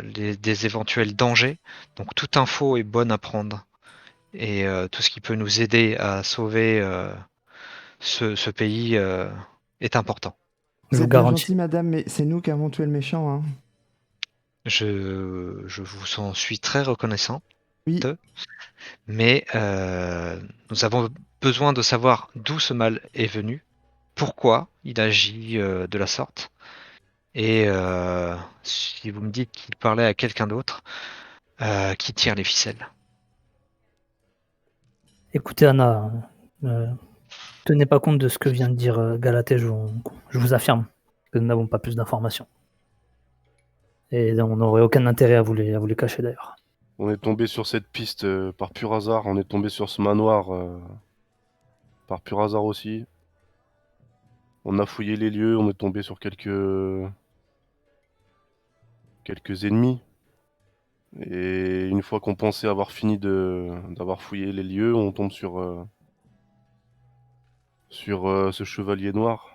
des éventuels dangers. Donc toute info est bonne à prendre et tout ce qui peut nous aider à sauver ce pays est important. Je Vous vous êtes bien garantis. gentil, madame, mais c'est nous qui avons tué le méchant, hein. Je vous en suis très reconnaissant, Oui. mais nous avons besoin de savoir d'où ce mal est venu, pourquoi il agit de la sorte, et si vous me dites qu'il parlait à quelqu'un d'autre, qui tire les ficelles. Écoutez, Anna, tenez pas compte de ce que vient de dire Galatée. Je vous affirme que nous n'avons pas plus d'informations. Et on n'aurait aucun intérêt à vous les cacher d'ailleurs. On est tombé sur cette piste par pur hasard. On est tombé sur ce manoir par pur hasard aussi. On a fouillé les lieux. On est tombé sur quelques ennemis. Et une fois qu'on pensait avoir fini d'avoir fouillé les lieux, on tombe sur ce chevalier noir.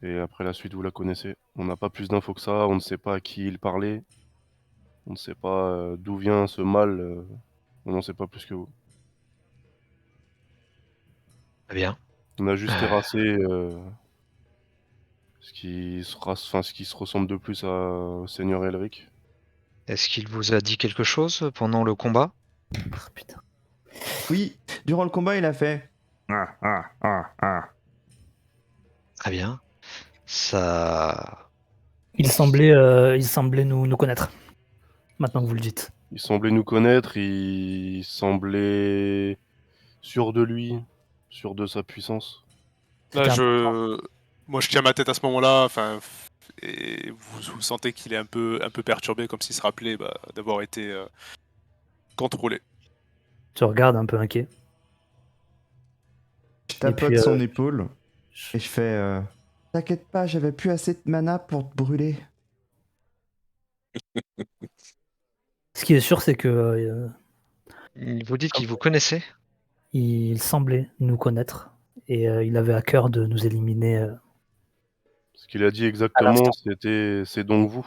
Et après la suite, vous la connaissez. On n'a pas plus d'infos que ça. On ne sait pas à qui il parlait. On ne sait pas d'où vient ce mal. On n'en sait pas plus que vous. Très bien. On a juste terrassé ce qui se ressemble de plus au Seigneur Elric. Est-ce qu'il vous a dit quelque chose pendant le combat? Oh, putain. Oui, durant le combat, il a fait Très Très bien. Ça. Il semblait nous connaître. Maintenant que vous le dites. Il semblait nous connaître, il semblait sûr de lui, sûr de sa puissance. Là, C'était moi, je tiens ma tête à ce moment-là. Enfin, et vous sentez qu'il est un peu perturbé, comme s'il se rappelait d'avoir été contrôlé. Tu regardes un peu inquiet. Je tapote puis, son épaule et je fais T'inquiète pas, j'avais plus assez de mana pour te brûler. Ce qui est sûr, c'est que Vous dites qu'il vous connaissait? il semblait nous connaître et il avait à cœur de nous éliminer. Ce qu'il a dit À exactement, l'instant. c'était c'est donc vous.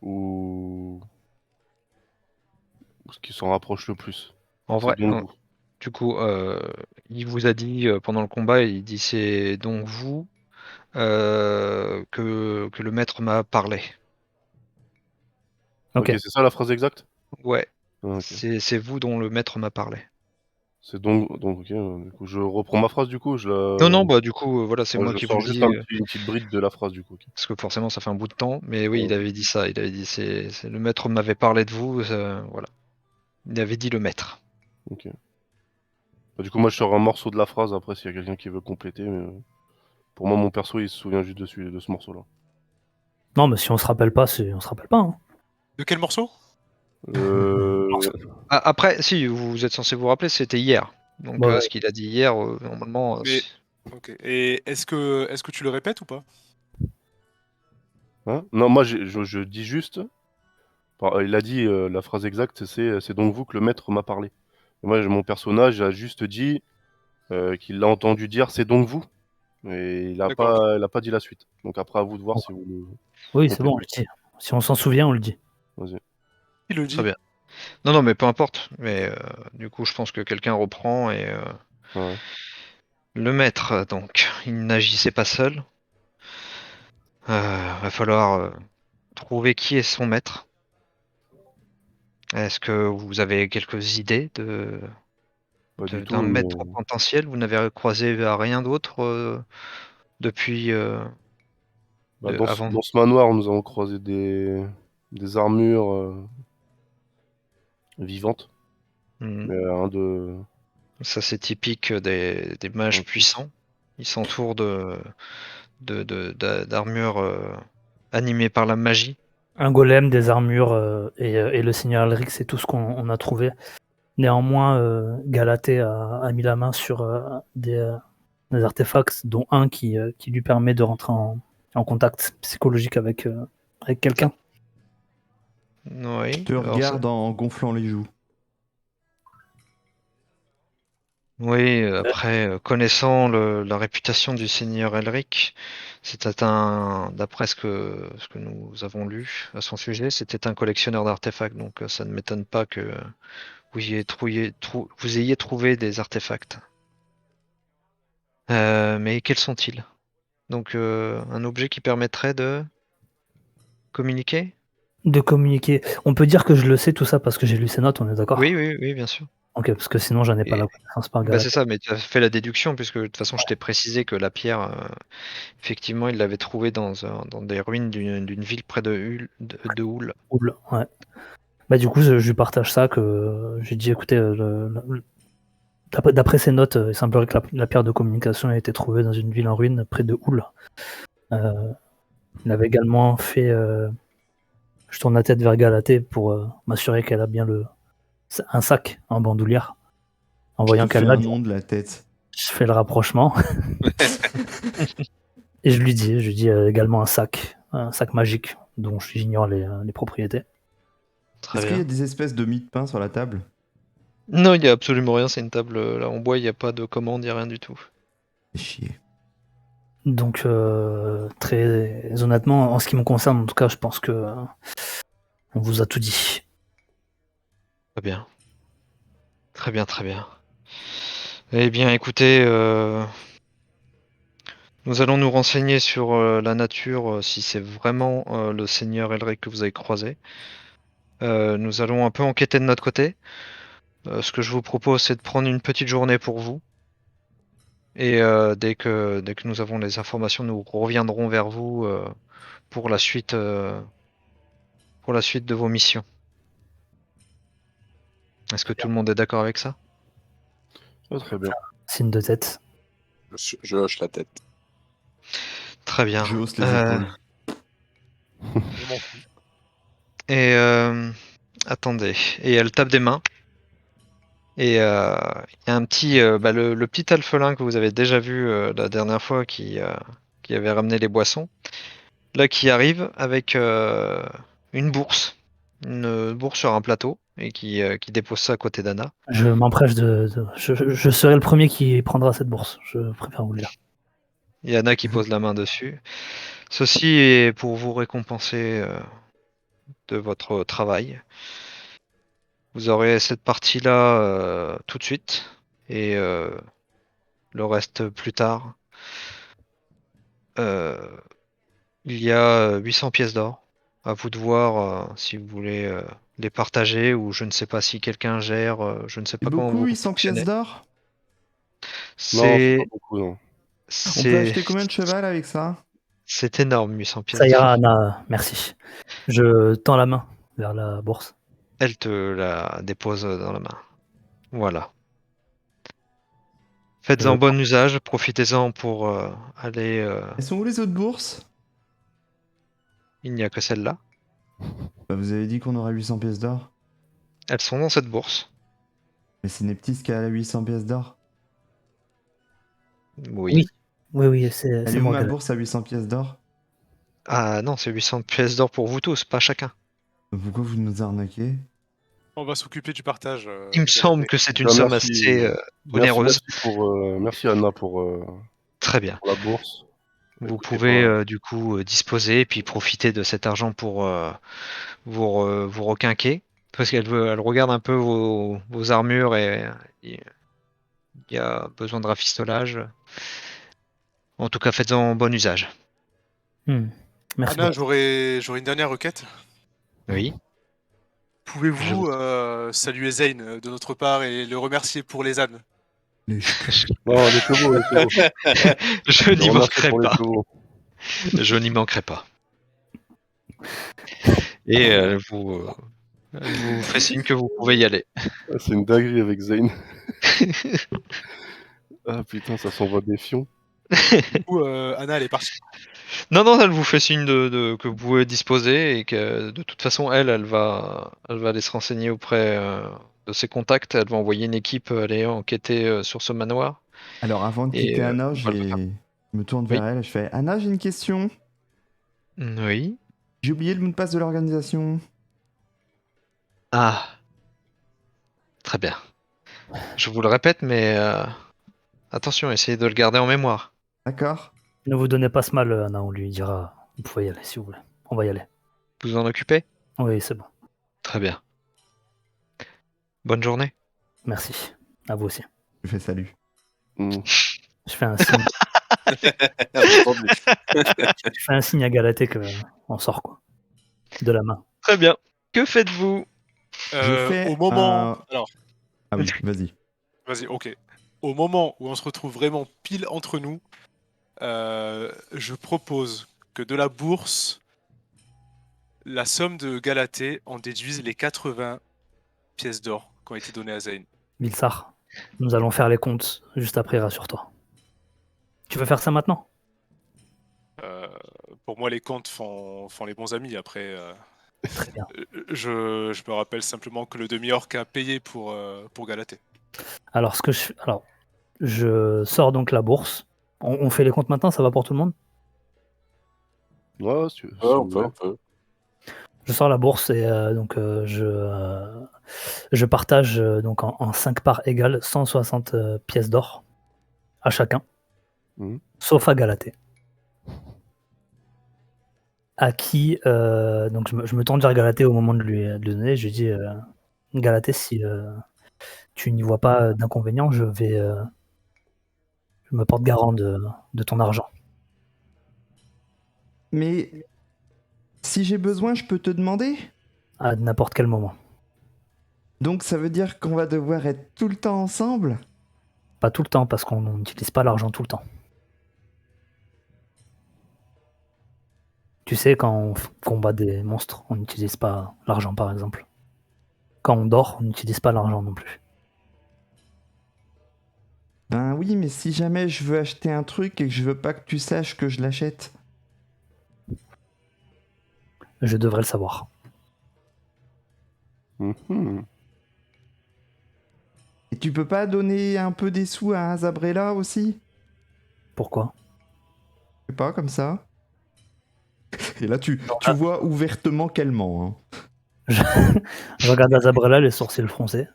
Ou ce qui s'en rapproche le plus. En C'est vrai, donc vous. du coup, il vous a dit pendant le combat, il dit c'est donc vous que le maître m'a parlé. Ok. Ok, c'est ça la phrase exacte? Ouais, Ah, ok. c'est vous dont le maître m'a parlé. C'est donc ok, du coup je reprends ma phrase du coup, Non, bah du coup, voilà, c'est ouais, moi je qui vous sors le juste dis, une petite bride de la phrase du coup. Ok. parce que forcément ça fait un bout de temps, mais oui, il Ouais, avait dit ça, il avait dit le maître m'avait parlé de vous, voilà. Il avait dit le maître. ok. Bah, du coup moi je sors un morceau de la phrase après s'il y a quelqu'un qui veut compléter, mais pour moi mon perso il se souvient juste de ce morceau là. Non, mais si on se rappelle pas, on se rappelle pas. Hein. De quel morceau? Euh... Après, si, vous êtes censé vous rappeler, c'était hier. Donc Ouais, ce qu'il a dit hier, normalement, Mais ok. Et est-ce que tu le répètes ou pas? Hein? Non, moi je dis juste, il a dit la phrase exacte, c'est donc vous que le maître m'a parlé. Et moi mon personnage a juste dit qu'il l'a entendu dire c'est donc vous. Et D'accord. il a pas dit la suite. Donc après à vous de voir si vous le oui, c'est bon, on complétez. le dit. Si on s'en souvient, on le dit. Vas-y. Il le très dit. bien. Non, mais peu importe. Mais du coup, je pense que quelqu'un reprend et Ouais. le maître, donc, il n'agissait pas seul. Va falloir trouver qui est son maître. Est-ce que vous avez quelques idées Pas du d'un tout, mais maître potentiel? Vous n'avez croisé à rien d'autre depuis bah, avant? dans ce manoir, nous avons croisé des armures vivantes. Hmm. Mais Ça, c'est typique des mages un- puissants. Ils s'entourent d'armures animées par la magie. Un golem, des armures et le seigneur Elric, c'est tout ce qu'on a trouvé. Néanmoins, Galatée a mis la main sur des artefacts, dont un qui lui permet de rentrer en contact psychologique avec quelqu'un. Oui. Je te Alors, regarde en gonflant les joues. oui, après, connaissant la réputation du seigneur Elric, c'était d'après ce que nous avons lu à son sujet, c'était un collectionneur d'artefacts, donc ça ne m'étonne pas que vous ayez trouvé des artefacts. Mais quels sont-ils? Donc, un objet qui permettrait de communiquer? De communiquer. On peut dire que je le sais tout ça parce que j'ai lu ses notes, on est d'accord? Oui, bien sûr. Ok, parce que sinon j'en ai pas Et la connaissance par bah, c'est Galatée. ça, mais tu as fait la déduction puisque de toute façon je t'ai précisé que la pierre, effectivement, il l'avait trouvée dans des ruines d'une ville près de Hull. Cool, ouais. Bah du coup, je lui partage ça, que j'ai dit, écoutez, d'après ses notes, il semblerait que la pierre de communication a été trouvée dans une ville en ruine près de Hull. Il avait également fait... je tourne la tête vers Galatée pour m'assurer qu'elle a bien un sac en bandoulière. En Je voyant te fais qu'elle l'a, un nom de la tête. je fais le rapprochement. Et je lui dis également un sac magique dont j'ignore les propriétés. Très Est-ce qu'il y a bien. des espèces de mie de pain sur la table? Non, il n'y a absolument rien, c'est une table là en bois, il n'y a pas de commande, il n'y a rien du tout. Fais chier. Donc, très honnêtement, en ce qui me concerne, en tout cas, je pense que on vous a tout dit. Très bien. Très bien, très bien. Eh bien, écoutez, nous allons nous renseigner sur la nature, si c'est vraiment le seigneur Elric que vous avez croisé. Nous allons un peu enquêter de notre côté. Ce que je vous propose, c'est de prendre une petite journée pour vous. Et dès que nous avons les informations, nous reviendrons vers vous pour la suite de vos missions. Est-ce que tout le monde est d'accord avec ça? Ah, très bien. Signe de tête. Je hoche la tête. Très bien. Je hausse les épaules. Je m'en fous. Et attendez. Et elle tape des mains. Et il y a un petit, le petit alphelin que vous avez déjà vu la dernière fois qui avait ramené les boissons, là qui arrive avec une bourse sur un plateau et qui dépose ça à côté d'Anna. Je m'empresse je serai le premier qui prendra cette bourse. Je préfère vous le dire. Et Anna qui pose la main dessus. Ceci est pour vous récompenser de votre travail. Vous aurez cette partie-là tout de suite et le reste plus tard. Il y a 800 pièces d'or. À vous de voir si vous voulez les partager ou je ne sais pas si quelqu'un gère. Je ne sais C'est pas comment beaucoup, vous 800 pièces fonctionnez. d'or? Non, c'est C'est pas beaucoup, non. On peut c'est acheter combien de cheval avec ça? c'est énorme, 800 pièces Ça ira, d'or. Anna. Merci. Je tends la main vers la bourse. Elle te la dépose dans la main. Voilà. Faites-en bon usage, profitez-en pour aller. Elles sont où les autres bourses? Il n'y a que celle-là. Bah, vous avez dit qu'on aurait 800 pièces d'or. Elles sont dans cette bourse. Mais c'est Neptis qui a 800 pièces d'or. Oui. Oui, c'est Elle est où moi. ma Galatée. bourse à 800 pièces d'or? Ah non, c'est 800 pièces d'or pour vous tous, pas chacun. Pourquoi vous nous arnaquez? On va s'occuper du partage. Il me semble que c'est une Ah, somme merci. assez onéreuse. Merci Anna pour Très bien. la bourse. Vous Écoutez, pouvez moi, du coup disposer et puis profiter de cet argent pour vous requinquer. Parce elle regarde un peu vos armures et il y a besoin de rafistolage. En tout cas, faites-en bon usage. Merci Anna, beaucoup. j'aurais une dernière requête. Oui. Pouvez-vous saluer Zane de notre part et le remercier pour les ânes? Les non, les chevaux, les chevaux. Je n'y Remercie manquerai pour les pas. chevaux. Je n'y manquerai pas. Et elle vous fait signe que vous pouvez y aller. Ah, c'est une dinguerie avec Zane. Ah putain, ça s'envoie des fions. Du coup, Anna, elle est partie. Non, elle vous fait signe que vous pouvez disposer et que de toute façon, elle va aller se renseigner auprès de ses contacts. Elle va envoyer une équipe aller enquêter sur ce manoir. Alors avant de Et, quitter Anna, on va le faire. je me tourne Oui. vers elle et je fais Anna, j'ai une question. Oui. J'ai oublié le mot de passe de l'organisation. Ah. Très bien. Je vous le répète, mais attention, essayez de le garder en mémoire. D'accord. Ne vous donnez pas ce mal, Anna. On lui dira. Vous pouvez y aller si vous voulez. On va y aller. Vous en occupez? Oui, c'est bon. Très bien. Bonne journée. Merci. À vous aussi. Je fais salut. Hmm. Je fais un signe. Je fais un signe à Galatée que on sort quoi. De la main. Très bien. Que faites-vous? Je fais Au moment. un- Alors, Ah oui, vas-y. vas-y, ok. Au moment où on se retrouve vraiment pile entre nous, je propose que de la bourse, la somme de Galatée en déduise les 80 pièces d'or qui ont été données à Zane. Bilsar, nous allons faire les comptes juste après, rassure-toi. Tu veux faire ça maintenant? Pour moi, les comptes font les bons amis. Après, Très bien. je me rappelle simplement que le demi-orc a payé pour Galatée. Alors, je sors donc la bourse. On fait les comptes maintenant, ça va pour tout le monde? Ouais, si Ouais, vous on peut, voulez. on peut. Je sors la bourse et je partage donc en 5 parts égales 160 pièces d'or à chacun, sauf à Galatée. À qui, donc je me tourne vers Galatée au moment de lui donner, je lui dis Galatée, si tu n'y vois pas d'inconvénient, je me porte garant de ton argent. Mais si j'ai besoin, je peux te demander? À n'importe quel moment. Donc ça veut dire qu'on va devoir être tout le temps ensemble? Pas tout le temps, parce qu'on n'utilise pas l'argent tout le temps. Tu sais, quand on combat des monstres, on n'utilise pas l'argent, par exemple. Quand on dort, on n'utilise pas l'argent non plus. Ben oui, mais si jamais je veux acheter un truc et que je veux pas que tu saches que je l'achète. Je devrais le savoir. Mhm. Et tu peux pas donner un peu des sous à Zabrella aussi? Pourquoi? Je sais pas, comme ça. Et là, tu vois ouvertement qu'elle ment. Hein. Je regarde Azabrella, les sourcils froncés.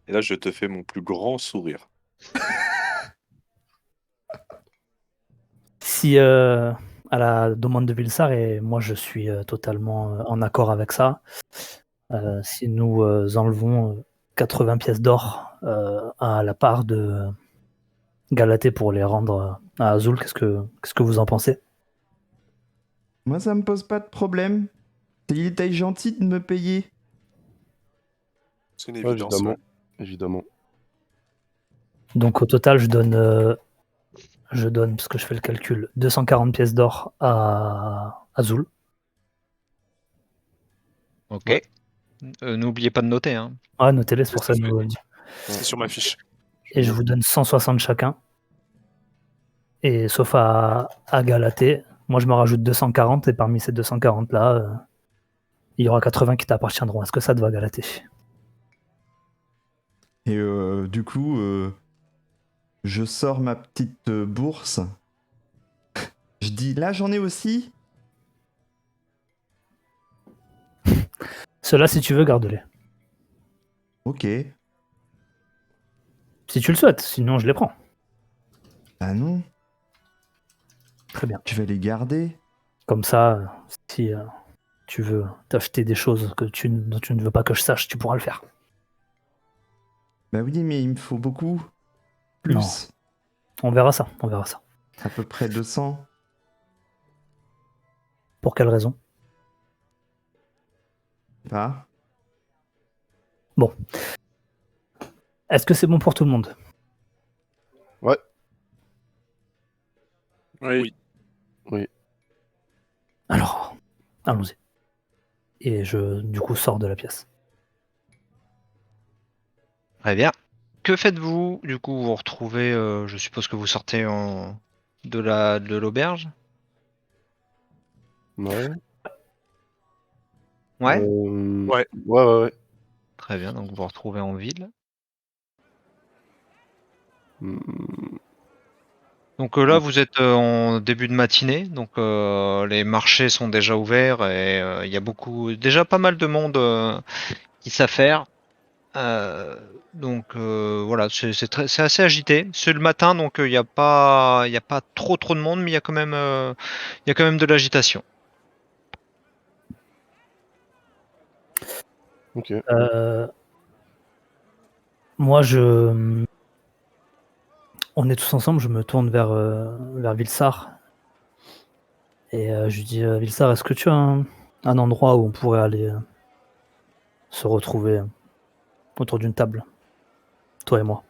Et là, je te fais mon plus grand sourire. Si, à la demande de Vilsar, et moi je suis totalement en accord avec ça, si nous enlevons 80 pièces d'or à la part de Galatée pour les rendre à Azul, qu'est-ce que vous en pensez? Moi, ça me pose pas de problème. Il était gentil de me payer. C'est une Ouais, évidence. évidemment. Ouais. Évidemment. Donc au total, je donne, parce que je fais le calcul, 240 pièces d'or à Azul. Ok. Ouais. N'oubliez pas de noter. Hein. Ah, notez-les, c'est pour ça que C'est je vous le dis. C'est sur ma fiche. Et je vous donne 160 chacun. Et sauf à Galatée, moi je me rajoute 240, et parmi ces 240 là, il y aura 80 qui t'appartiendront. Est-ce que ça te va, Galatée? Et du coup, je sors ma petite bourse. Je dis, là, j'en ai aussi. Ceux-là, si tu veux, garde-les. Ok. Si tu le souhaites, sinon je les prends. Ah non, Très bien. tu vas les garder. Comme ça, si tu veux t'acheter des choses dont tu ne veux pas que je sache, tu pourras le faire. Bah oui, mais il me faut beaucoup. Plus. Non. On verra ça, on verra ça. À peu près 200. Pour quelle raison? Pas. Bon. Est-ce que c'est bon pour tout le monde? Ouais. Oui. Oui. Alors, allons-y. Et je, du coup, sors de la pièce. Très bien. Que faites-vous? Du coup, vous vous retrouvez, je suppose que vous sortez de l'auberge? Ouais. Ouais. Ouais. Ouais. Très bien, donc vous vous retrouvez en ville. Hmm. Donc là, vous êtes en début de matinée, donc les marchés sont déjà ouverts et il y a déjà pas mal de monde qui s'affaire. Donc voilà, c'est assez agité. C'est le matin, donc il y a pas trop de monde, mais il y a quand même de l'agitation. Ok. Moi, on est tous ensemble, je me tourne vers Vilsar. Et je lui dis, Vilsar, est-ce que tu as un endroit où on pourrait aller se retrouver autour d'une table, toi et moi?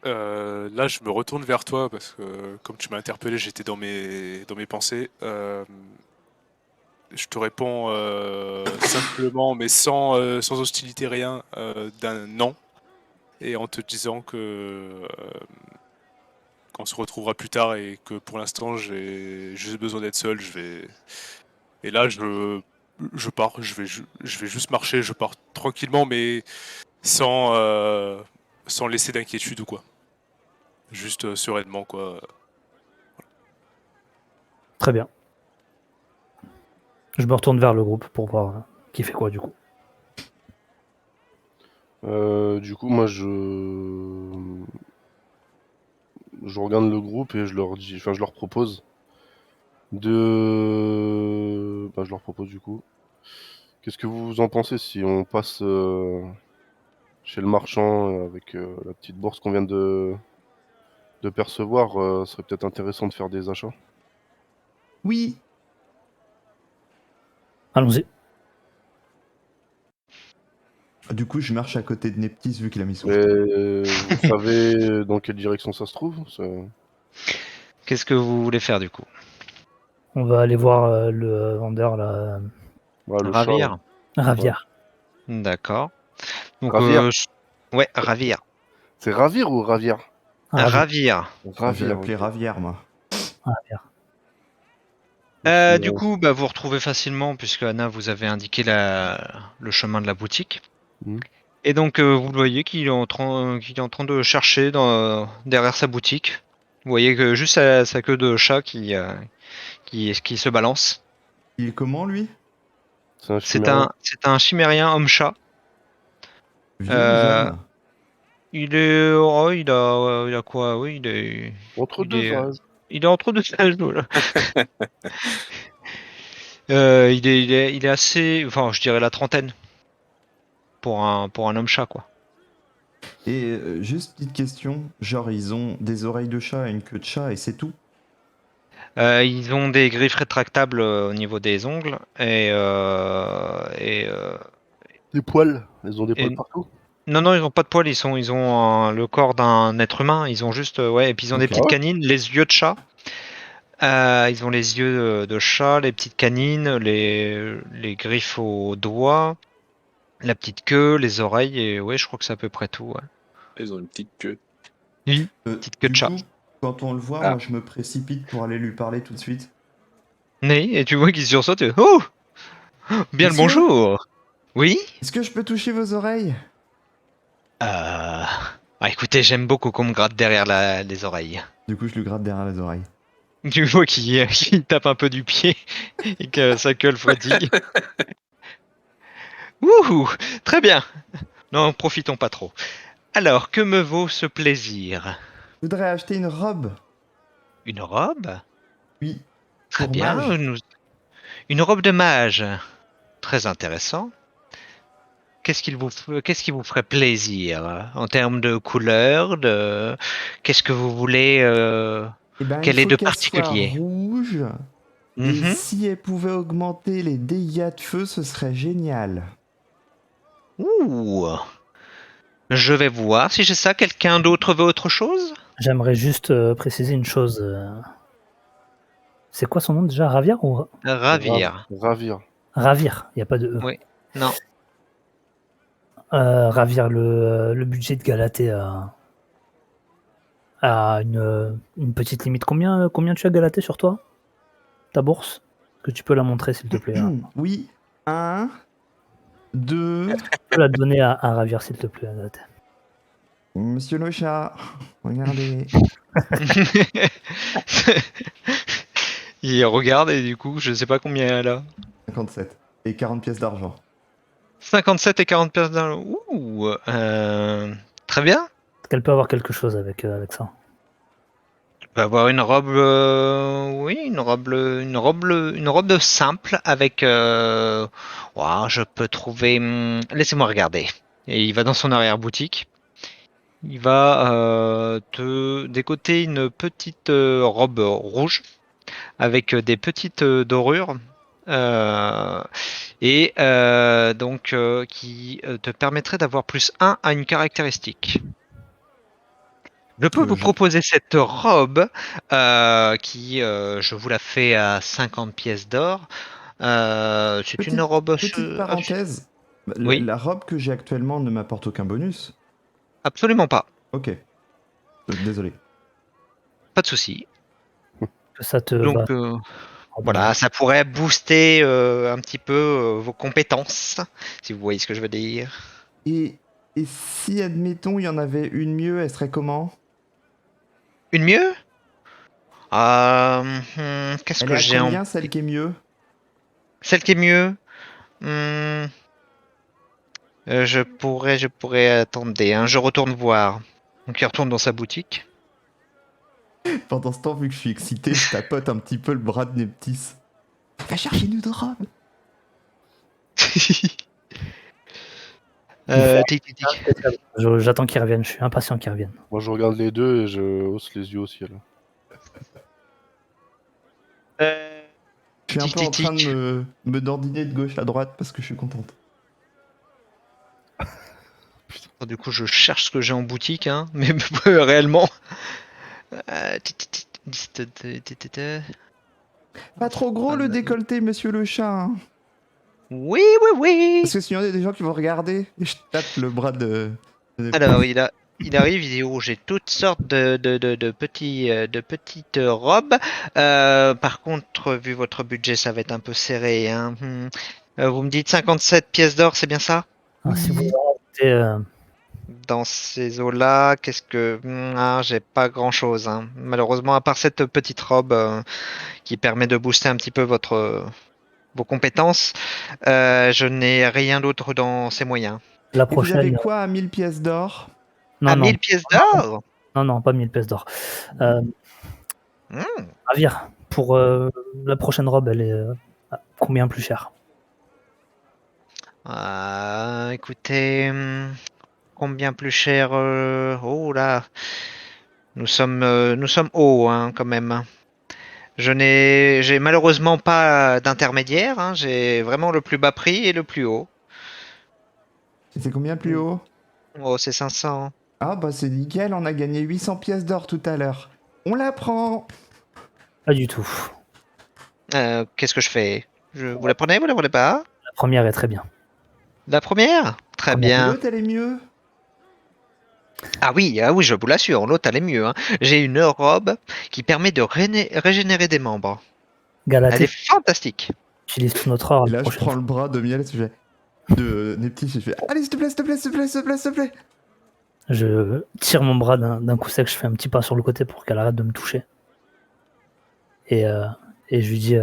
Là, je me retourne vers toi parce que, comme tu m'as interpellé, j'étais dans mes pensées. Je te réponds simplement, mais sans hostilité, rien, d'un non, et en te disant que qu'on se retrouvera plus tard et que pour l'instant, j'ai juste besoin d'être seul. Et là, je pars. Je vais juste marcher. Je pars tranquillement, mais sans laisser d'inquiétude ou quoi. Juste sereinement, quoi. Très bien. Je me retourne vers le groupe pour voir qui fait quoi du coup. Du coup, moi, je regarde le groupe et je leur dis, enfin, je leur propose je leur propose du coup. Qu'est-ce que vous en pensez si on passe chez le marchand avec la petite bourse qu'on vient de percevoir, ce serait peut-être intéressant de faire des achats. Oui. Allons-y. Du coup, je marche à côté de Neptis vu qu'il a mis son Mais jeton. vous savez dans quelle direction ça se trouve Qu'est-ce que vous voulez faire du coup? On va aller voir le vendeur, là, Le chat. Ravir? Ravir. D'accord. Donc, Ravir. ouais, ravir. C'est Ravir ou Ravir? Ravir. Je vais Ravir. l'appeler ok. Ravière, moi. Ravir. Du coup, bah, vous retrouvez facilement, puisque Anna vous avait indiqué le chemin de la boutique. Mhm. Et donc, vous le voyez qu'il est en train de chercher derrière sa boutique. Vous voyez que juste sa queue de chat qui se balance. Il est comment, lui? C'est un C'est chimérien. c'est un chimérien homme-chat. Vieux ou Euh, jeune? il a quoi? Oui, Entre il deux est, âges. il est entre deux âges. Voilà. Il est assez, enfin, je dirais la trentaine pour un homme-chat, quoi. Et juste petite question, genre ils ont des oreilles de chat et une queue de chat et c'est tout? Ils ont des griffes rétractables au niveau des ongles Des poils. Ils ont des poils et- partout. non, ils ont pas de poils. Ils ont le corps d'un être humain. Ils ont juste, ouais, et puis ils ont des Ok. petites Ah ouais canines, les yeux de chat. Ils ont les yeux de chat, les petites canines, les griffes aux doigts, la petite queue, les oreilles, et ouais, je crois que c'est à peu près tout. Ouais. Ils ont une petite queue. Oui, petite queue de Du chat. coup, quand on le voit, Ah. moi je me précipite pour aller lui parler tout de suite. Oui, et tu vois qu'il sursaute. Oh, bien le Monsieur, bonjour. Oui. est-ce que je peux toucher vos oreilles? Écoutez, j'aime beaucoup qu'on me gratte derrière les oreilles. Du coup, je lui gratte derrière les oreilles. Tu vois qu'il tape un peu du pied et que sa queue le frétille. Wouhou, très bien. Non, profitons pas trop. Alors, que me vaut ce plaisir? Je voudrais acheter une robe. Une robe? Oui, Très pour bien. mage. Une robe de mage. Très intéressant. Qu'est-ce qui vous ferait plaisir en termes de couleur, qu'est-ce que vous voulez, Eh ben, il quel est faut de qu'elle soit particulier? rouge. Et Mhm. si elle pouvait augmenter les dégâts de feu, ce serait génial. Ouh. Je vais voir si j'ai ça. Quelqu'un d'autre veut autre chose? J'aimerais juste préciser une chose. C'est quoi son nom déjà? Ravir ou Ravir. Ravir. Ravir? Il n'y a pas de E. Oui. Non. Ravir, le budget de Galatée a une petite limite. Combien tu as Galatée sur toi? Ta bourse? Est-ce que tu peux la montrer, s'il te plaît? Oui, 1, 2. Tu peux la donner à Ravir, s'il te plaît, Galatée. Monsieur le chat, regardez. Il regarde et du coup, je sais pas combien elle a. 57. Et 40 pièces d'argent. 57 et 40 pièces d'argent. Ouh. Très bien. Est-ce qu'elle peut avoir quelque chose avec ça? Peut avoir une robe, oui, une robe simple avec. Ouah, je peux trouver. Laissez-moi regarder. Et il va dans son arrière-boutique. Il va te décoter une petite robe rouge avec des petites dorures et donc qui te permettrait d'avoir +1 à une caractéristique. Je peux vous proposer cette robe qui, je vous la fais à 50 pièces d'or. C'est une robe. Petite parenthèse. Oui, La robe que j'ai actuellement ne m'apporte aucun bonus. absolument pas. Ok. Désolé. Pas de souci. Que ça te Donc va. voilà, ça pourrait booster un petit peu vos compétences, si vous voyez ce que je veux dire. Et si, admettons, il y en avait une mieux, elle serait comment? Une mieux? Qu'est-ce Elle que est à j'ai en... combien, celle qui est mieux? Celle qui est mieux? Je pourrais attendez, hein, je retourne voir. Donc il retourne dans sa boutique. Pendant ce temps, vu que je suis excité, je tapote un petit peu le bras de Neptis. Va chercher une autre robe. Tic, tic, tic. J'attends qu'ils reviennent. Je suis impatient qu'ils reviennent. Moi, je regarde les deux et je hausse les yeux au ciel. Je suis un Tic, peu en tic, train tic. de me dandiner de gauche à droite parce que je suis contente. Du coup, je cherche ce que j'ai en boutique, hein, mais réellement. Pas trop gros le décolleté, monsieur le chat. Hein. Oui, oui, oui. Parce que sinon, il y a des gens qui vont regarder. Et je tape le bras de. Alors, il arrive, il dit oh, j'ai toutes sortes de petites robes. Par contre, vu votre budget, ça va être un peu serré. Hein. Vous me dites 57 pièces d'or, c'est bien ça? Ah, si vous Oui. rajoutez, Dans ces eaux-là, qu'est-ce que j'ai pas grand-chose. Hein. Malheureusement, à part cette petite robe qui permet de booster un petit peu vos compétences, je n'ai rien d'autre dans ces moyens. la Et vous avez prochaine. quoi à 1000 pièces d'or? Non, À non, 1000 pièces d'or? non, pas 1000 pièces d'or. Euh, Hmm. Ravir, pour la prochaine robe, elle est combien plus chère? Écoutez, combien plus cher oh là, nous sommes hauts hein, quand même. J'ai malheureusement pas d'intermédiaire. Hein, j'ai vraiment le plus bas prix et le plus haut. C'est combien plus haut? Oh, c'est 500. Ah bah c'est nickel, on a gagné 800 pièces d'or tout à l'heure. On la prend. Pas du tout. Qu'est-ce que je fais? Vous la prenez, vous la prenez pas? La première est très bien. La première? Très Et bien. l'autre elle est mieux. Ah oui, je vous l'assure, l'autre elle est mieux. Hein. J'ai une robe qui permet de régénérer des membres. Elle Galatée, est fantastique. utilise tout notre or Et la là je prochaine prends fois. le bras de Miel, je fais de Nepti, je fais allez s'il te plaît, s'il te plaît, s'il te plaît, s'il te plaît, s'il te plaît. Je tire mon bras d'un coup sec, je fais un petit pas sur le côté pour qu'elle arrête de me toucher. Et je lui dis,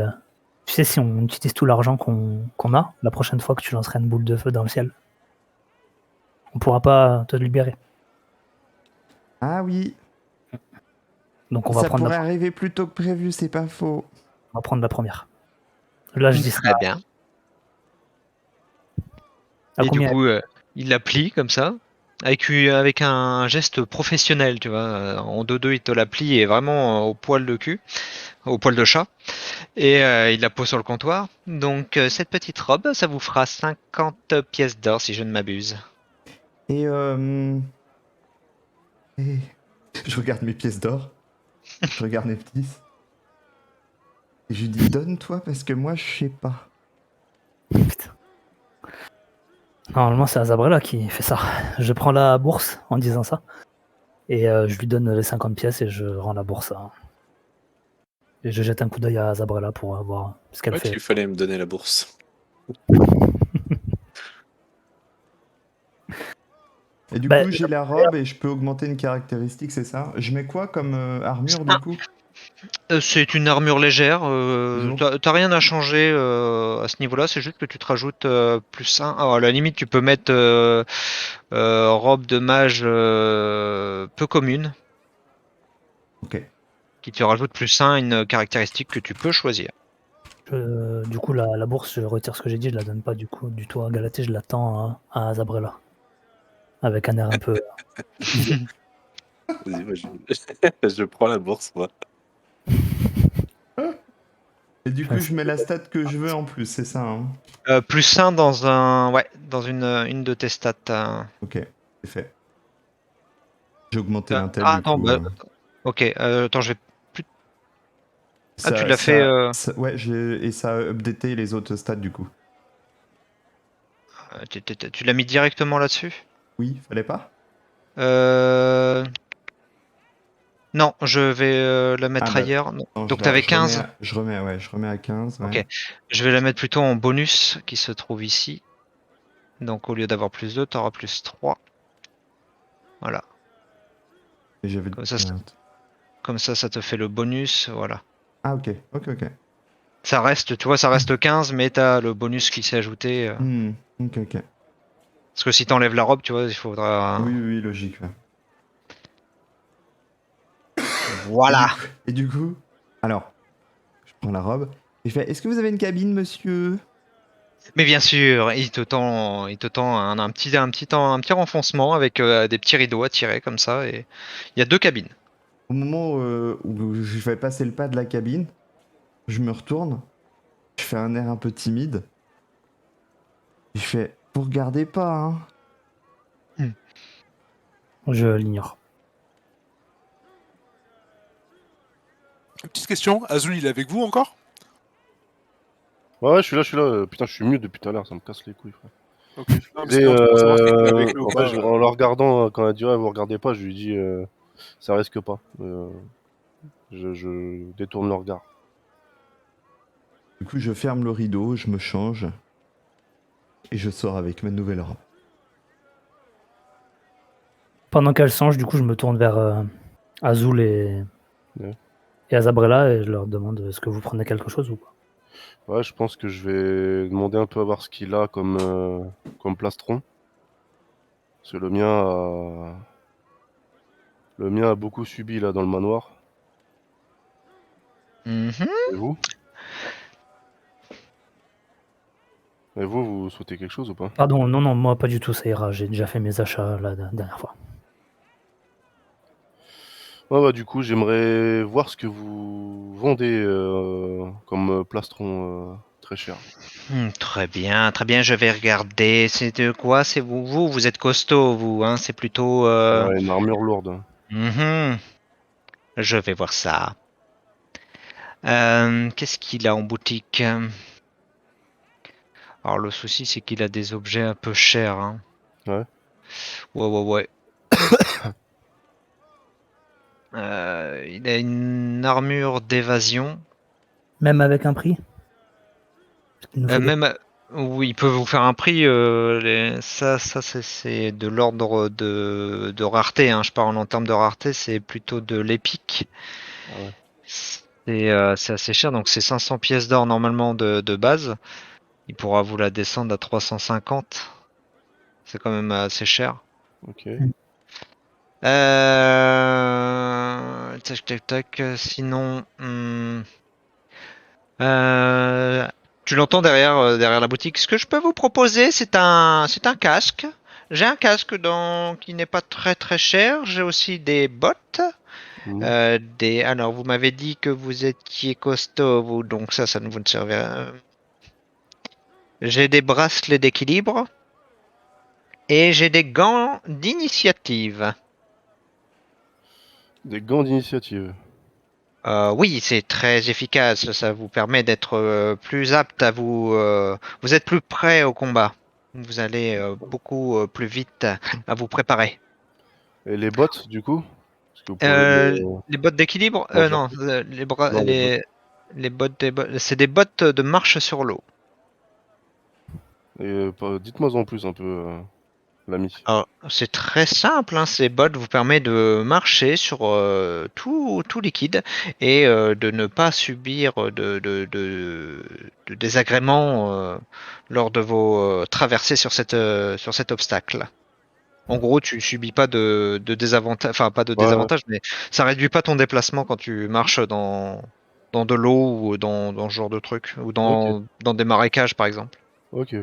tu sais, si on utilise tout l'argent qu'on a, la prochaine fois que tu lanceras une boule de feu dans le ciel, on pourra pas te libérer. Ah oui, Donc on va ça prendre pourrait arriver plus tôt que prévu, c'est pas faux. on va prendre la première. Là, je dis ça. Très bien. À Et du combien? coup, il la plie comme ça, avec un geste professionnel, tu vois. En dos-deux, il te la plie et vraiment au poil de cul, au poil de chat. Et il la pose sur le comptoir. Donc, cette petite robe, ça vous fera 50 pièces d'or si je ne m'abuse. Et et- je regarde mes pièces d'or, je regarde Neptis. Et je lui dis donne-toi parce que moi je sais pas. Putain. Normalement, c'est Azabrella qui fait ça. Je prends la bourse en disant ça. Et je lui donne les 50 pièces et je rends la bourse. Et je jette un coup d'œil à Azabrella pour voir ce qu'elle Ouais, fait. il fallait me donner la bourse. Et du Bah, coup j'ai la robe et je peux augmenter une caractéristique, c'est ça? Je mets quoi comme armure du coup? C'est une armure légère. Disons. T'as rien à changer à ce niveau-là. C'est juste que tu te rajoutes plus 1. Alors, à la limite, tu peux mettre robe de mage peu commune, Ok. qui te rajoute plus 1, une caractéristique que tu peux choisir. Du coup, la bourse, je retire ce que j'ai dit, je la donne pas du tout à Galatée, je la tends à Azabrella. Avec un air un peu. Vas-y, moi, je prends la bourse, moi. Et du coup je mets la stat que je veux en plus, c'est ça hein? Plus 1 dans une de tes stats. Ok, c'est fait. J'ai augmenté l'intel du Attends, coup. ok. Attends, je vais plus. Ah, tu Ça- l'as fait. ouais, et ça a updaté les autres stats du coup. Tu l'as mis directement là-dessus? Oui, fallait pas? Non, je vais la mettre Ah bah, ailleurs. Non. non, Donc t'avais 15. je remets à 15, ouais. Ok. Je vais la mettre plutôt en bonus qui se trouve ici. Donc au lieu d'avoir plus 2, tu auras plus 3. Voilà. Et j'avais... Comme ça te fait le bonus. Voilà. Ah ok. Ça reste, tu vois, ça reste 15, mais t'as le bonus qui s'est ajouté. Ok. Parce que si t'enlèves la robe, tu vois, il faudra. Oui, logique. Ouais. Voilà. Et du coup, alors, je prends la robe et je fais, est-ce que vous avez une cabine, monsieur? Mais bien sûr, il te tend un petit renfoncement avec des petits rideaux à tirer comme ça. Et il y a 2 cabines. Au moment où je vais passer le pas de la cabine, je me retourne, je fais un air un peu timide. Je fais, vous regardez pas, hein? Je l'ignore. Petite question, Azul, il est avec vous encore? Ouais, je suis là. Putain, je suis mieux depuis tout à l'heure, ça me casse les couilles, frère. Ok. Non, mais sinon, tu peux savoir si il est avec nous ou En pas. fait, en le regardant, quand elle a dit ouais, vous regardez pas, je lui dis ça risque pas. Je détourne le regard. Du coup, je ferme le rideau, je me change et je sors avec ma nouvelle robe. Pendant qu'elle change, du coup, je me tourne vers Azul Ouais. et Azabrella et je leur demande est-ce que vous prenez quelque chose ou pas. Ouais, je pense que je vais demander un peu à voir ce qu'il a comme plastron. Parce que le mien a beaucoup subi là dans le manoir. Mhm. Et vous? Et vous souhaitez quelque chose ou pas? Pardon, non, moi pas du tout, ça ira. J'ai déjà fait mes achats la dernière fois. Ouais, bah, du coup, j'aimerais voir ce que vous vendez comme plastron très cher. Très bien, je vais regarder. C'est de quoi? C'est vous êtes costaud, vous, hein? C'est plutôt. Ouais, une armure lourde. Mhm. Je vais voir ça. Qu'est-ce qu'il a en boutique? Alors le souci, c'est qu'il a des objets un peu chers, hein. Ouais. Ouais. Il a une armure d'évasion. Même avec un prix? Parce qu'il nous faut des- Même, oui, il peut vous faire un prix. Ça, c'est de l'ordre de rareté, hein. Je parle en termes de rareté, c'est plutôt de l'épique. Ah ouais. C'est assez cher, donc c'est 500 pièces d'or normalement de base. Il pourra vous la descendre à 350. C'est quand même assez cher. Ok. Tac. Sinon, euh, tu l'entends derrière la boutique. Ce que je peux vous proposer, c'est un casque. J'ai un casque qui n'est pas très cher. J'ai aussi des bottes. Mhm. Alors, vous m'avez dit que vous étiez costaud, vous, donc ça ne vous ne servira. J'ai des bracelets d'équilibre et j'ai des gants d'initiative. Des gants d'initiative. Oui, c'est très efficace. Ça vous permet d'être plus apte à vous. Vous êtes plus prêt au combat. Vous allez beaucoup plus vite à vous préparer. Et les bottes, du coup? Est-ce que vous pouvez Les bottes d'équilibre? m'en dire Non, plus? Non, les bottes. les bottes, c'est des bottes de marche sur l'eau. Et dites-moi en plus un peu, l'ami. Alors, c'est très simple, hein, ces bottes vous permettent de marcher sur tout liquide et de ne pas subir de désagréments lors de vos traversées sur cet obstacle. En gros, tu subis pas de désavantage, enfin pas de Ouais, désavantage, mais ça réduit pas ton déplacement quand tu marches dans de l'eau ou dans ce genre de truc, ou ok. dans des marécages par exemple. Ok.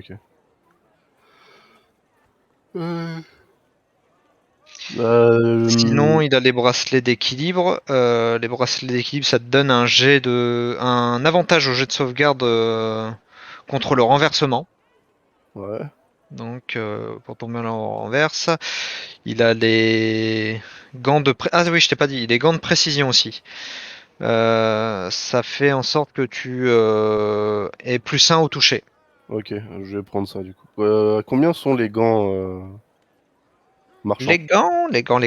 Euh, Sinon, il a les bracelets d'équilibre. Les bracelets d'équilibre, ça te donne un avantage au jet de sauvegarde contre le renversement. ouais. Donc, pour tomber en renverse, il a les gants Ah oui, je t'ai pas dit, les gants de précision aussi. Ça fait en sorte que tu es plus sain au toucher. Ok, je vais prendre ça du coup. Combien sont les gants marchands? Les gants. Les gants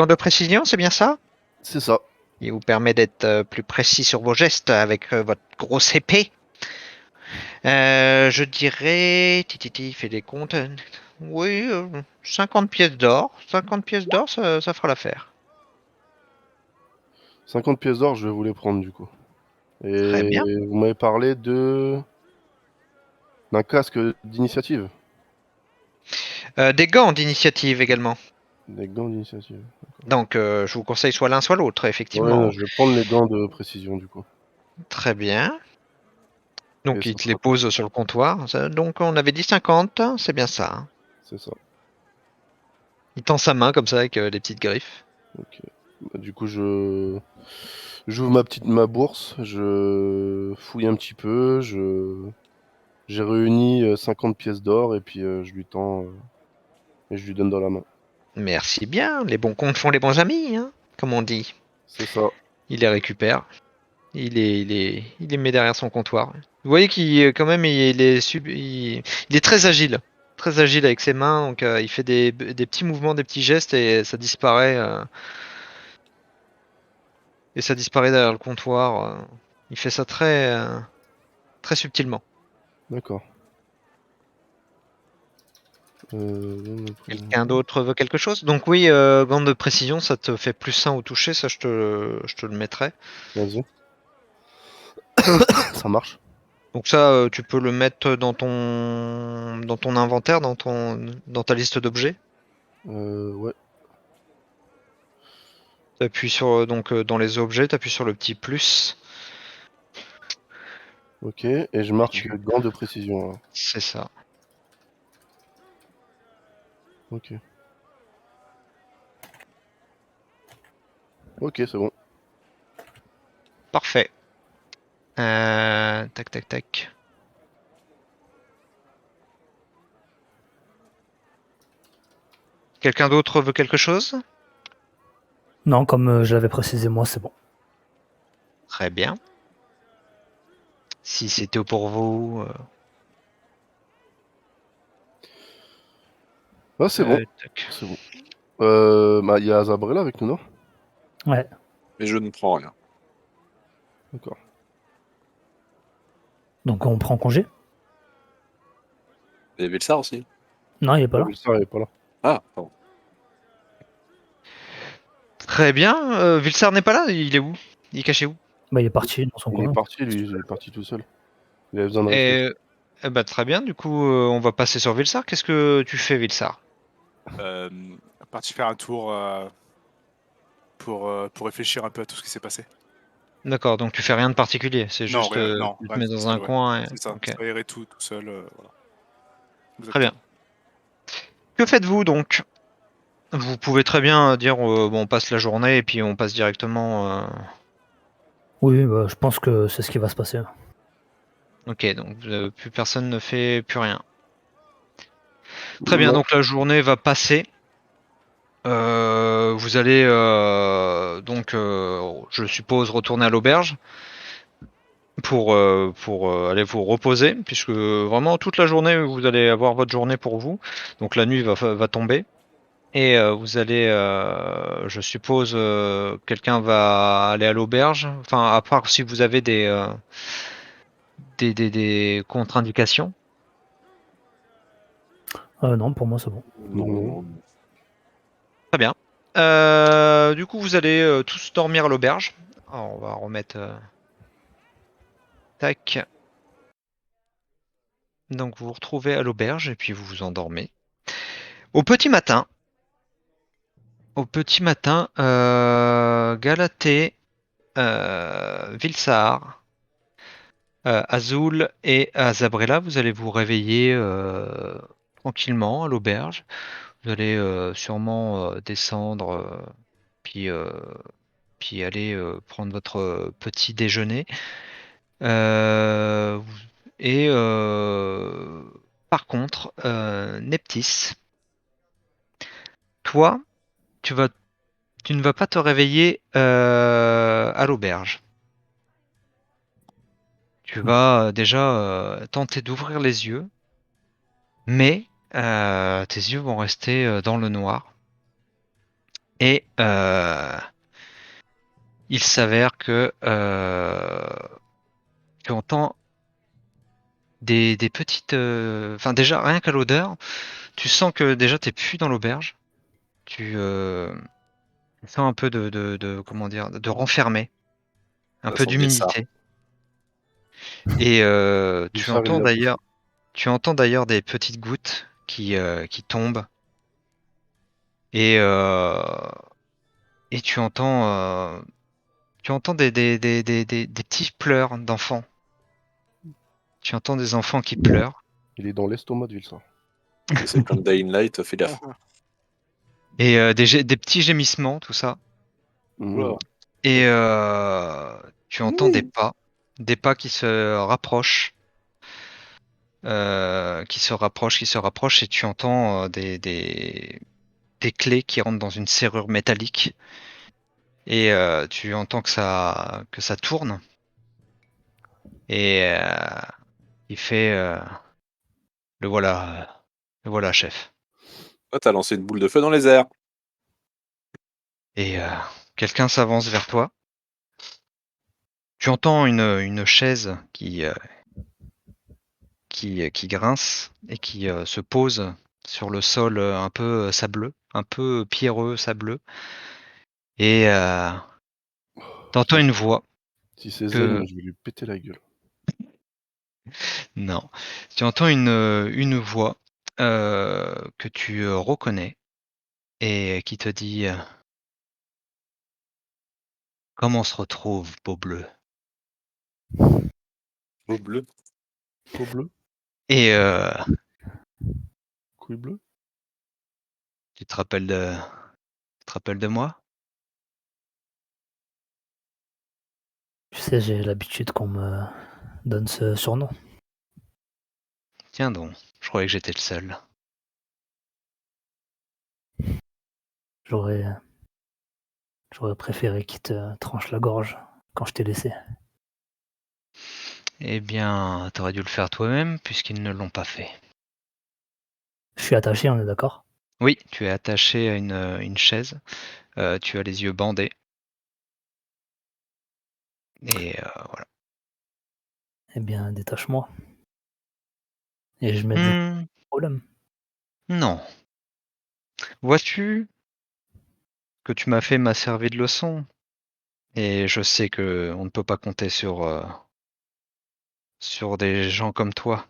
de précision, c'est bien ça? C'est ça. Il vous permet d'être plus précis sur vos gestes avec votre grosse épée. Je dirais. Titi, fait des comptes. Oui, 50 pièces d'or. 50 pièces d'or, ça fera l'affaire. 50 pièces d'or, je vais vous les prendre du coup. Très Et bien. vous m'avez parlé d'un casque d'initiative. Des gants d'initiative également. Des gants d'initiative. Donc, je vous conseille soit l'un soit l'autre, Ouais, non, effectivement. je vais prendre les gants de précision du coup. Très bien. Et Donc, il ça te les sera tout. pose sur le comptoir. Donc, on avait dit 50, c'est bien ça, hein. C'est ça. Il tend sa main comme ça avec des petites griffes. Ok. Bah, du coup, j'ouvre ma bourse, je fouille un petit peu, j'ai réuni 50 pièces d'or et puis je lui tends. Et je lui donne dans la main. Merci bien, les bons comptes font les bons amis, hein, comme on dit. C'est ça. Il les récupère. Il les met derrière son comptoir. Vous voyez qu'il quand même il est très agile avec ses mains. Donc il fait des petits mouvements, des petits gestes et ça disparaît. Et ça disparaît derrière le comptoir. Il fait ça très subtilement. D'accord. Quelqu'un d'autre veut quelque chose? Donc oui, gant de précision, ça te fait plus 1 au toucher, ça je te le mettrai. Vas-y. Ça marche. Donc ça, tu peux le mettre dans ton inventaire, dans ta liste d'objets. Ouais. T'appuies sur donc dans les objets, t'appuies sur le petit plus. Ok. Et je marque Tu- gants de précision. Alors. C'est ça. Ok. Ok, c'est bon. Parfait. Tac tac tac. Quelqu'un d'autre veut quelque chose? Non, comme je l'avais précisé moi, c'est bon. Très bien. Si c'était pour vous. Ah, c'est bon. Tac. C'est bon. Bah, il y a Zabrella avec nous, non? Ouais. Mais je ne prends rien. D'accord. Donc on prend congé? Et Vilsar aussi. Non, il est pas là. Vilsar, il est pas là. Ah, pardon. Très bien. Vilsar n'est pas là. Il est où? Il est caché où? Bah, il est parti dans son Il coin. est parti, lui. Il est parti tout seul. Il avait besoin de réfléchir. Bah, très bien. Du coup, on va passer sur Vilsar. Qu'est-ce que tu fais, Vilsar? Parti faire un tour pour réfléchir un peu à tout ce qui s'est passé. D'accord. Donc tu fais rien de particulier. C'est Non, juste, rien, non, tu te rien de mets dans spécial, un ouais. coin. C'est ça, Ok. aérer tout seul. Voilà. Très bien. Exactement. Que faites-vous donc? Vous pouvez très bien dire bon, on passe la journée et puis on passe directement. Oui, bah, je pense que c'est ce qui va se passer. Ok, donc plus personne ne fait plus rien. Très bien, Non. donc la journée va passer. Vous allez donc, je suppose, retourner à l'auberge pour aller vous reposer, puisque vraiment toute la journée vous allez avoir votre journée pour vous. Donc la nuit va tomber. Et vous allez, je suppose, quelqu'un va aller à l'auberge. Enfin, à part si vous avez des contre-indications. Non, pour moi c'est bon. Non. Très bien. Du coup, vous allez tous dormir à l'auberge. Alors, on va remettre. Tac. Donc, vous vous retrouvez à l'auberge et puis vous vous endormez. Au petit matin, Galatée, Vilsar, Azul et Zabrella, vous allez vous réveiller tranquillement à l'auberge. Vous allez sûrement descendre, puis, euh, puis aller prendre votre petit déjeuner. Euh, et par contre, Neptis, toi, tu vas, tu ne vas pas te réveiller à l'auberge. Tu vas déjà tenter d'ouvrir les yeux, mais tes yeux vont rester dans le noir. Et il s'avère que tu entends des petites. Enfin, déjà, rien qu'à l'odeur, tu sens que déjà t'es plus dans l'auberge. Tu sens un peu comment dire, de renfermer, un Ça peu sent Vilsar. d'humidité. Et Vilsar, il l'a poussé. tu entends d'ailleurs des petites gouttes qui tombent. Et, et tu entends des petits pleurs d'enfants. Tu entends des enfants qui pleurent. Il est dans l'estomac de Vilsar. C'est comme Dying Light, fais gaffe. Et des petits gémissements, tout ça. Oula. Et tu entends des pas qui se rapprochent. qui se rapproche, et tu entends des clés qui rentrent dans une serrure métallique. Et tu entends que ça tourne. Et il fait le voilà, chef. Ah, t'as lancé une boule de feu dans les airs. Et quelqu'un s'avance vers toi. Tu entends une chaise qui grince et qui se pose sur le sol un peu sableux, un peu pierreux, sableux. Et t'entends une voix Si c'est Zen, que... mais je vais lui péter la gueule. Non. Tu entends une voix que tu reconnais et qui te dit comment on se retrouve, beau bleu. Au bleu. Peau bleue, Et couille bleue. tu te rappelles de moi? Tu sais, j'ai l'habitude qu'on me donne ce surnom. Tiens donc, je croyais que j'étais le seul. J'aurais j'aurais préféré qu'il te tranche la gorge quand je t'ai laissé. Eh bien, t'aurais dû le faire toi-même puisqu'ils ne l'ont pas fait. Je suis attaché, on est d'accord? Oui, tu es attaché à une chaise, tu as les yeux bandés. Et voilà. Eh bien, détache-moi et je m'exécute Hmm, sans problème. non. Vois-tu que tu m'as fait m'asservir de leçon? Et je sais que on ne peut pas compter sur des gens comme toi.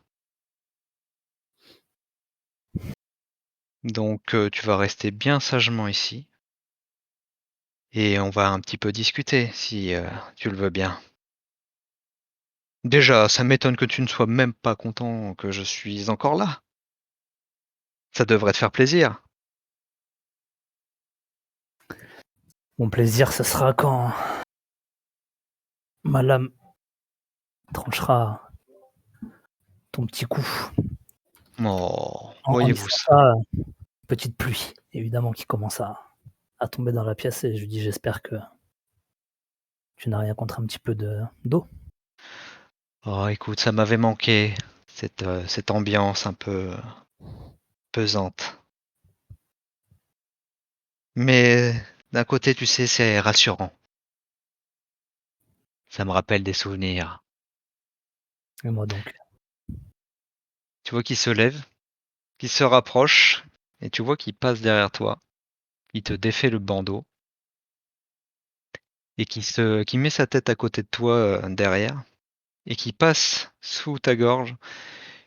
Donc tu vas rester bien sagement ici. Et on va un petit peu discuter, si tu le veux bien. Déjà, ça m'étonne que tu ne sois même pas content que je suis encore là. Ça devrait te faire plaisir. Mon plaisir, ce sera quand ma lame tranchera ton petit cou. Oh, En voyez-vous disant ça? ça, petite pluie, évidemment, qui commence à tomber dans la pièce et je lui dis: «J'espère que tu n'as rien contre un petit peu d'eau?» Oh, écoute, ça m'avait manqué, cette ambiance un peu pesante. Mais d'un côté, tu sais, c'est rassurant. Ça me rappelle des souvenirs. Et moi donc. Tu vois qu'il se lève, qu'il se rapproche, et tu vois qu'il passe derrière toi. Il te défait le bandeau et qui met sa tête à côté de toi derrière et qui passe sous ta gorge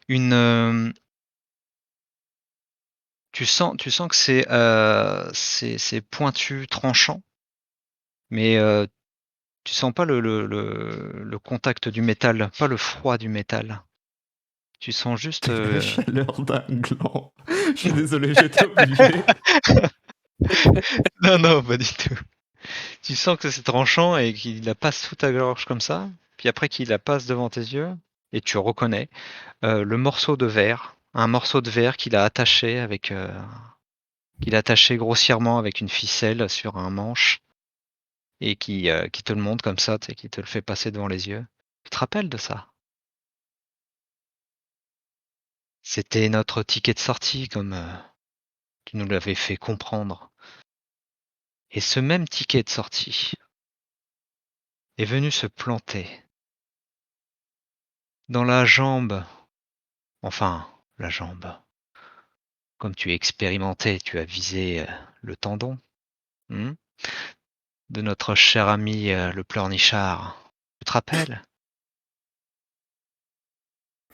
une. Tu sens que c'est pointu, tranchant, mais tu sens pas le contact du métal, pas le froid du métal. Tu sens juste. C'est la chaleur d'un gland. Je suis désolé, j'étais obligé. Non, non, pas du tout. Tu sens que c'est tranchant et qu'il la passe sous ta gorge comme ça, puis après qu'il la passe devant tes yeux, et tu reconnais le morceau de verre, un morceau de verre qu'il a attaché grossièrement avec une ficelle sur un manche et qui te le montre comme ça, tu sais, qui te le fait passer devant les yeux. Tu te rappelles de ça? C'était notre ticket de sortie, comme tu nous l'avais fait comprendre. Et ce même ticket de sortie est venu se planter dans la jambe, enfin, la jambe. Comme tu es expérimenté, tu as visé le tendon de notre cher ami le pleurnichard. Tu te rappelles?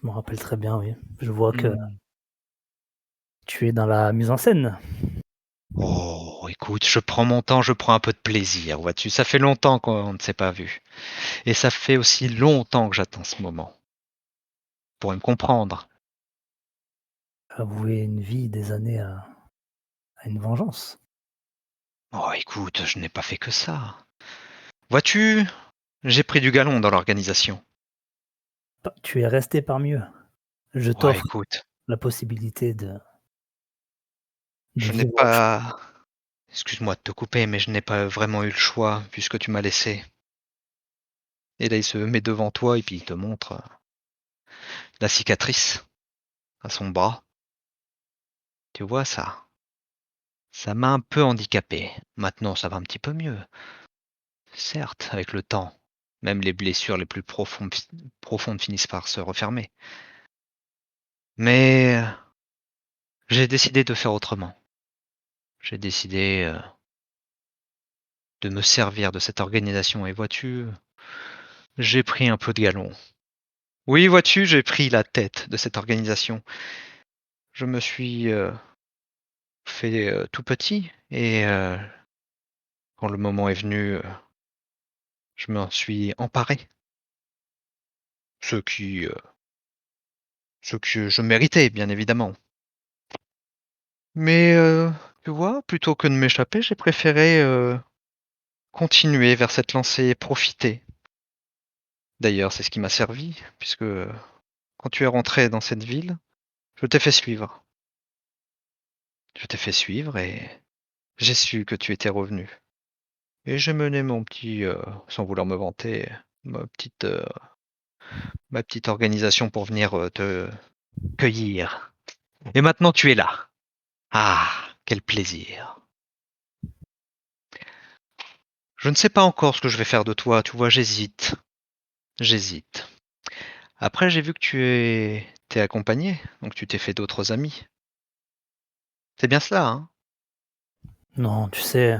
Je m'en rappelle très bien, oui. Je vois que Hmm. tu es dans la mise en scène. Oh, écoute, je prends mon temps, je prends un peu de plaisir, vois-tu. Ça fait longtemps qu'on ne s'est pas vu. Et ça fait aussi longtemps que j'attends ce moment. Pour me comprendre. Avouer une vie, des années à une vengeance. Oh, écoute, je n'ai pas fait que ça. Vois-tu, j'ai pris du galon dans l'organisation. Tu es resté parmi eux. Je Ouais, t'offre écoute, la possibilité de je n'ai vivre autre chose. pas. Excuse-moi de te couper, mais je n'ai pas vraiment eu le choix, puisque tu m'as laissé. Et là, il se met devant toi et puis il te montre la cicatrice à son bras. Tu vois ça? Ça m'a un peu handicapé. Maintenant, ça va un petit peu mieux. Certes, avec le temps, même les blessures les plus profondes finissent par se refermer. Mais j'ai décidé de faire autrement. J'ai décidé de me servir de cette organisation. Et vois-tu, j'ai pris un peu de galon. Oui, vois-tu, j'ai pris la tête de cette organisation. Je me suis fait tout petit et quand le moment est venu, je m'en suis emparé. Ce qui, ce que je méritais, bien évidemment. Mais tu vois, plutôt que de m'échapper, j'ai préféré continuer vers cette lancée et profiter. D'ailleurs, c'est ce qui m'a servi, puisque quand tu es rentré dans cette ville, je t'ai fait suivre. Je t'ai fait suivre et j'ai su que tu étais revenu. Et j'ai mené mon petit, sans vouloir me vanter, ma petite, euh, ma petite organisation pour venir te cueillir. Et maintenant tu es là. Ah, quel plaisir. Je ne sais pas encore ce que je vais faire de toi, tu vois, j'hésite. J'hésite. Après, j'ai vu que t'es accompagné, donc tu t'es fait d'autres amis. C'est bien cela, hein? Non, tu sais,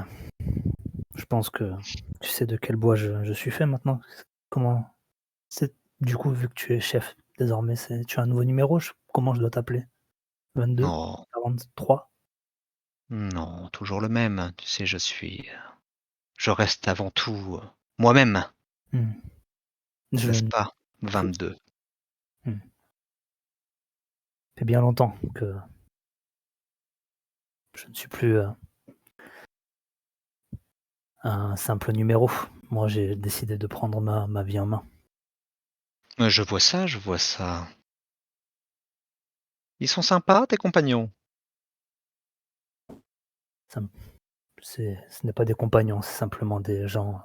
je pense que tu sais de quel bois je suis fait maintenant. Comment c'est du coup, vu que tu es chef désormais, tu as un nouveau numéro? Comment je dois t'appeler? 22? Non, 43? non, toujours le même. Tu sais, je reste avant tout moi-même, Mmh. Je n'est-ce ne pas? je 22. mmh. Fait bien longtemps que je ne suis plus, un simple numéro. Moi, j'ai décidé de prendre ma vie en main. Je vois ça, je vois ça. Ils sont sympas, tes compagnons? Ça me ce n'est pas des compagnons, c'est simplement des gens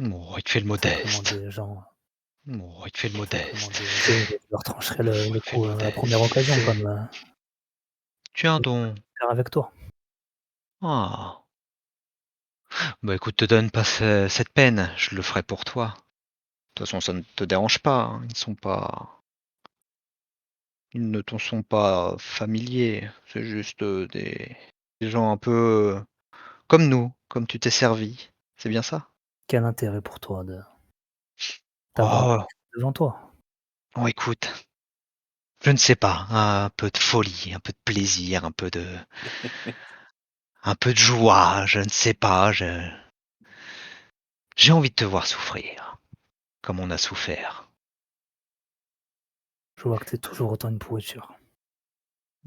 Oh, il te fait le simplement modeste. des gens Oh, il te fait le simplement modeste. des je leur trancherai le Il fait le cou à la première modeste. occasion comme, Tu as un je don. vais faire avec toi. Ah. Bah écoute, te donne pas cette peine, je le ferai pour toi. De toute façon, ça ne te dérange pas, hein. Ils ne t'en sont pas familiers. C'est juste des gens un peu comme nous, comme tu t'es servi. C'est bien ça? Quel intérêt pour toi d'avoir Oh, devant toi? oh, écoute, je ne sais pas, un peu de folie, un peu de plaisir, un peu de joie, je ne sais pas. J'ai envie de te voir souffrir, comme on a souffert. Je vois que tu es toujours autant une pourriture.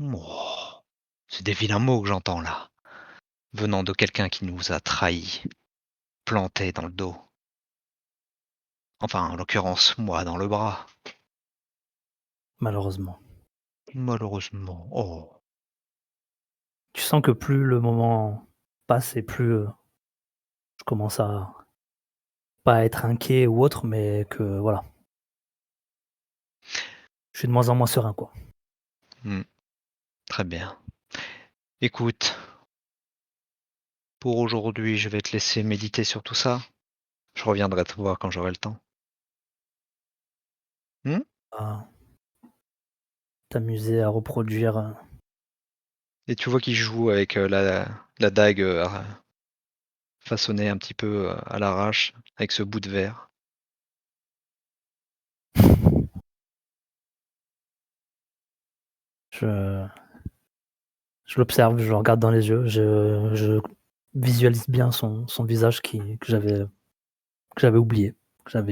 Oh, c'est des vilains mots que j'entends là, venant de quelqu'un qui nous a trahis, planté dans le dos. Enfin, en l'occurrence, moi dans le bras. Malheureusement. Malheureusement. Oh. Tu sens que plus le moment passe et plus, je commence à pas être inquiet ou autre, mais que voilà, je suis de moins en moins serein, quoi. Hmm, très bien. Écoute, pour aujourd'hui, je vais te laisser méditer sur tout ça. Je reviendrai te voir quand j'aurai le temps. Hmm. À t'amuser à reproduire, Et tu vois qu'il joue avec la dague façonnée un petit peu à l'arrache, avec ce bout de verre. je je l'observe, je le regarde dans les yeux, je visualise bien son visage que j'avais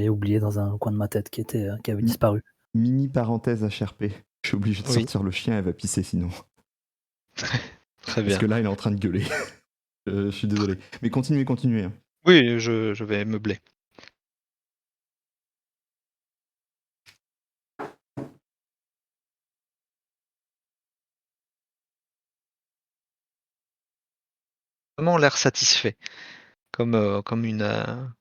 oublié, dans un coin de ma tête qui avait Mi- disparu. Mini parenthèse HRP. Je suis obligé de Oui, sortir le chien, elle va pisser sinon. très Parce bien. que là, il est en train de gueuler. Je suis désolé. Mais continuez, continuez, hein. Oui, je vais meubler. vraiment l'air satisfait, comme une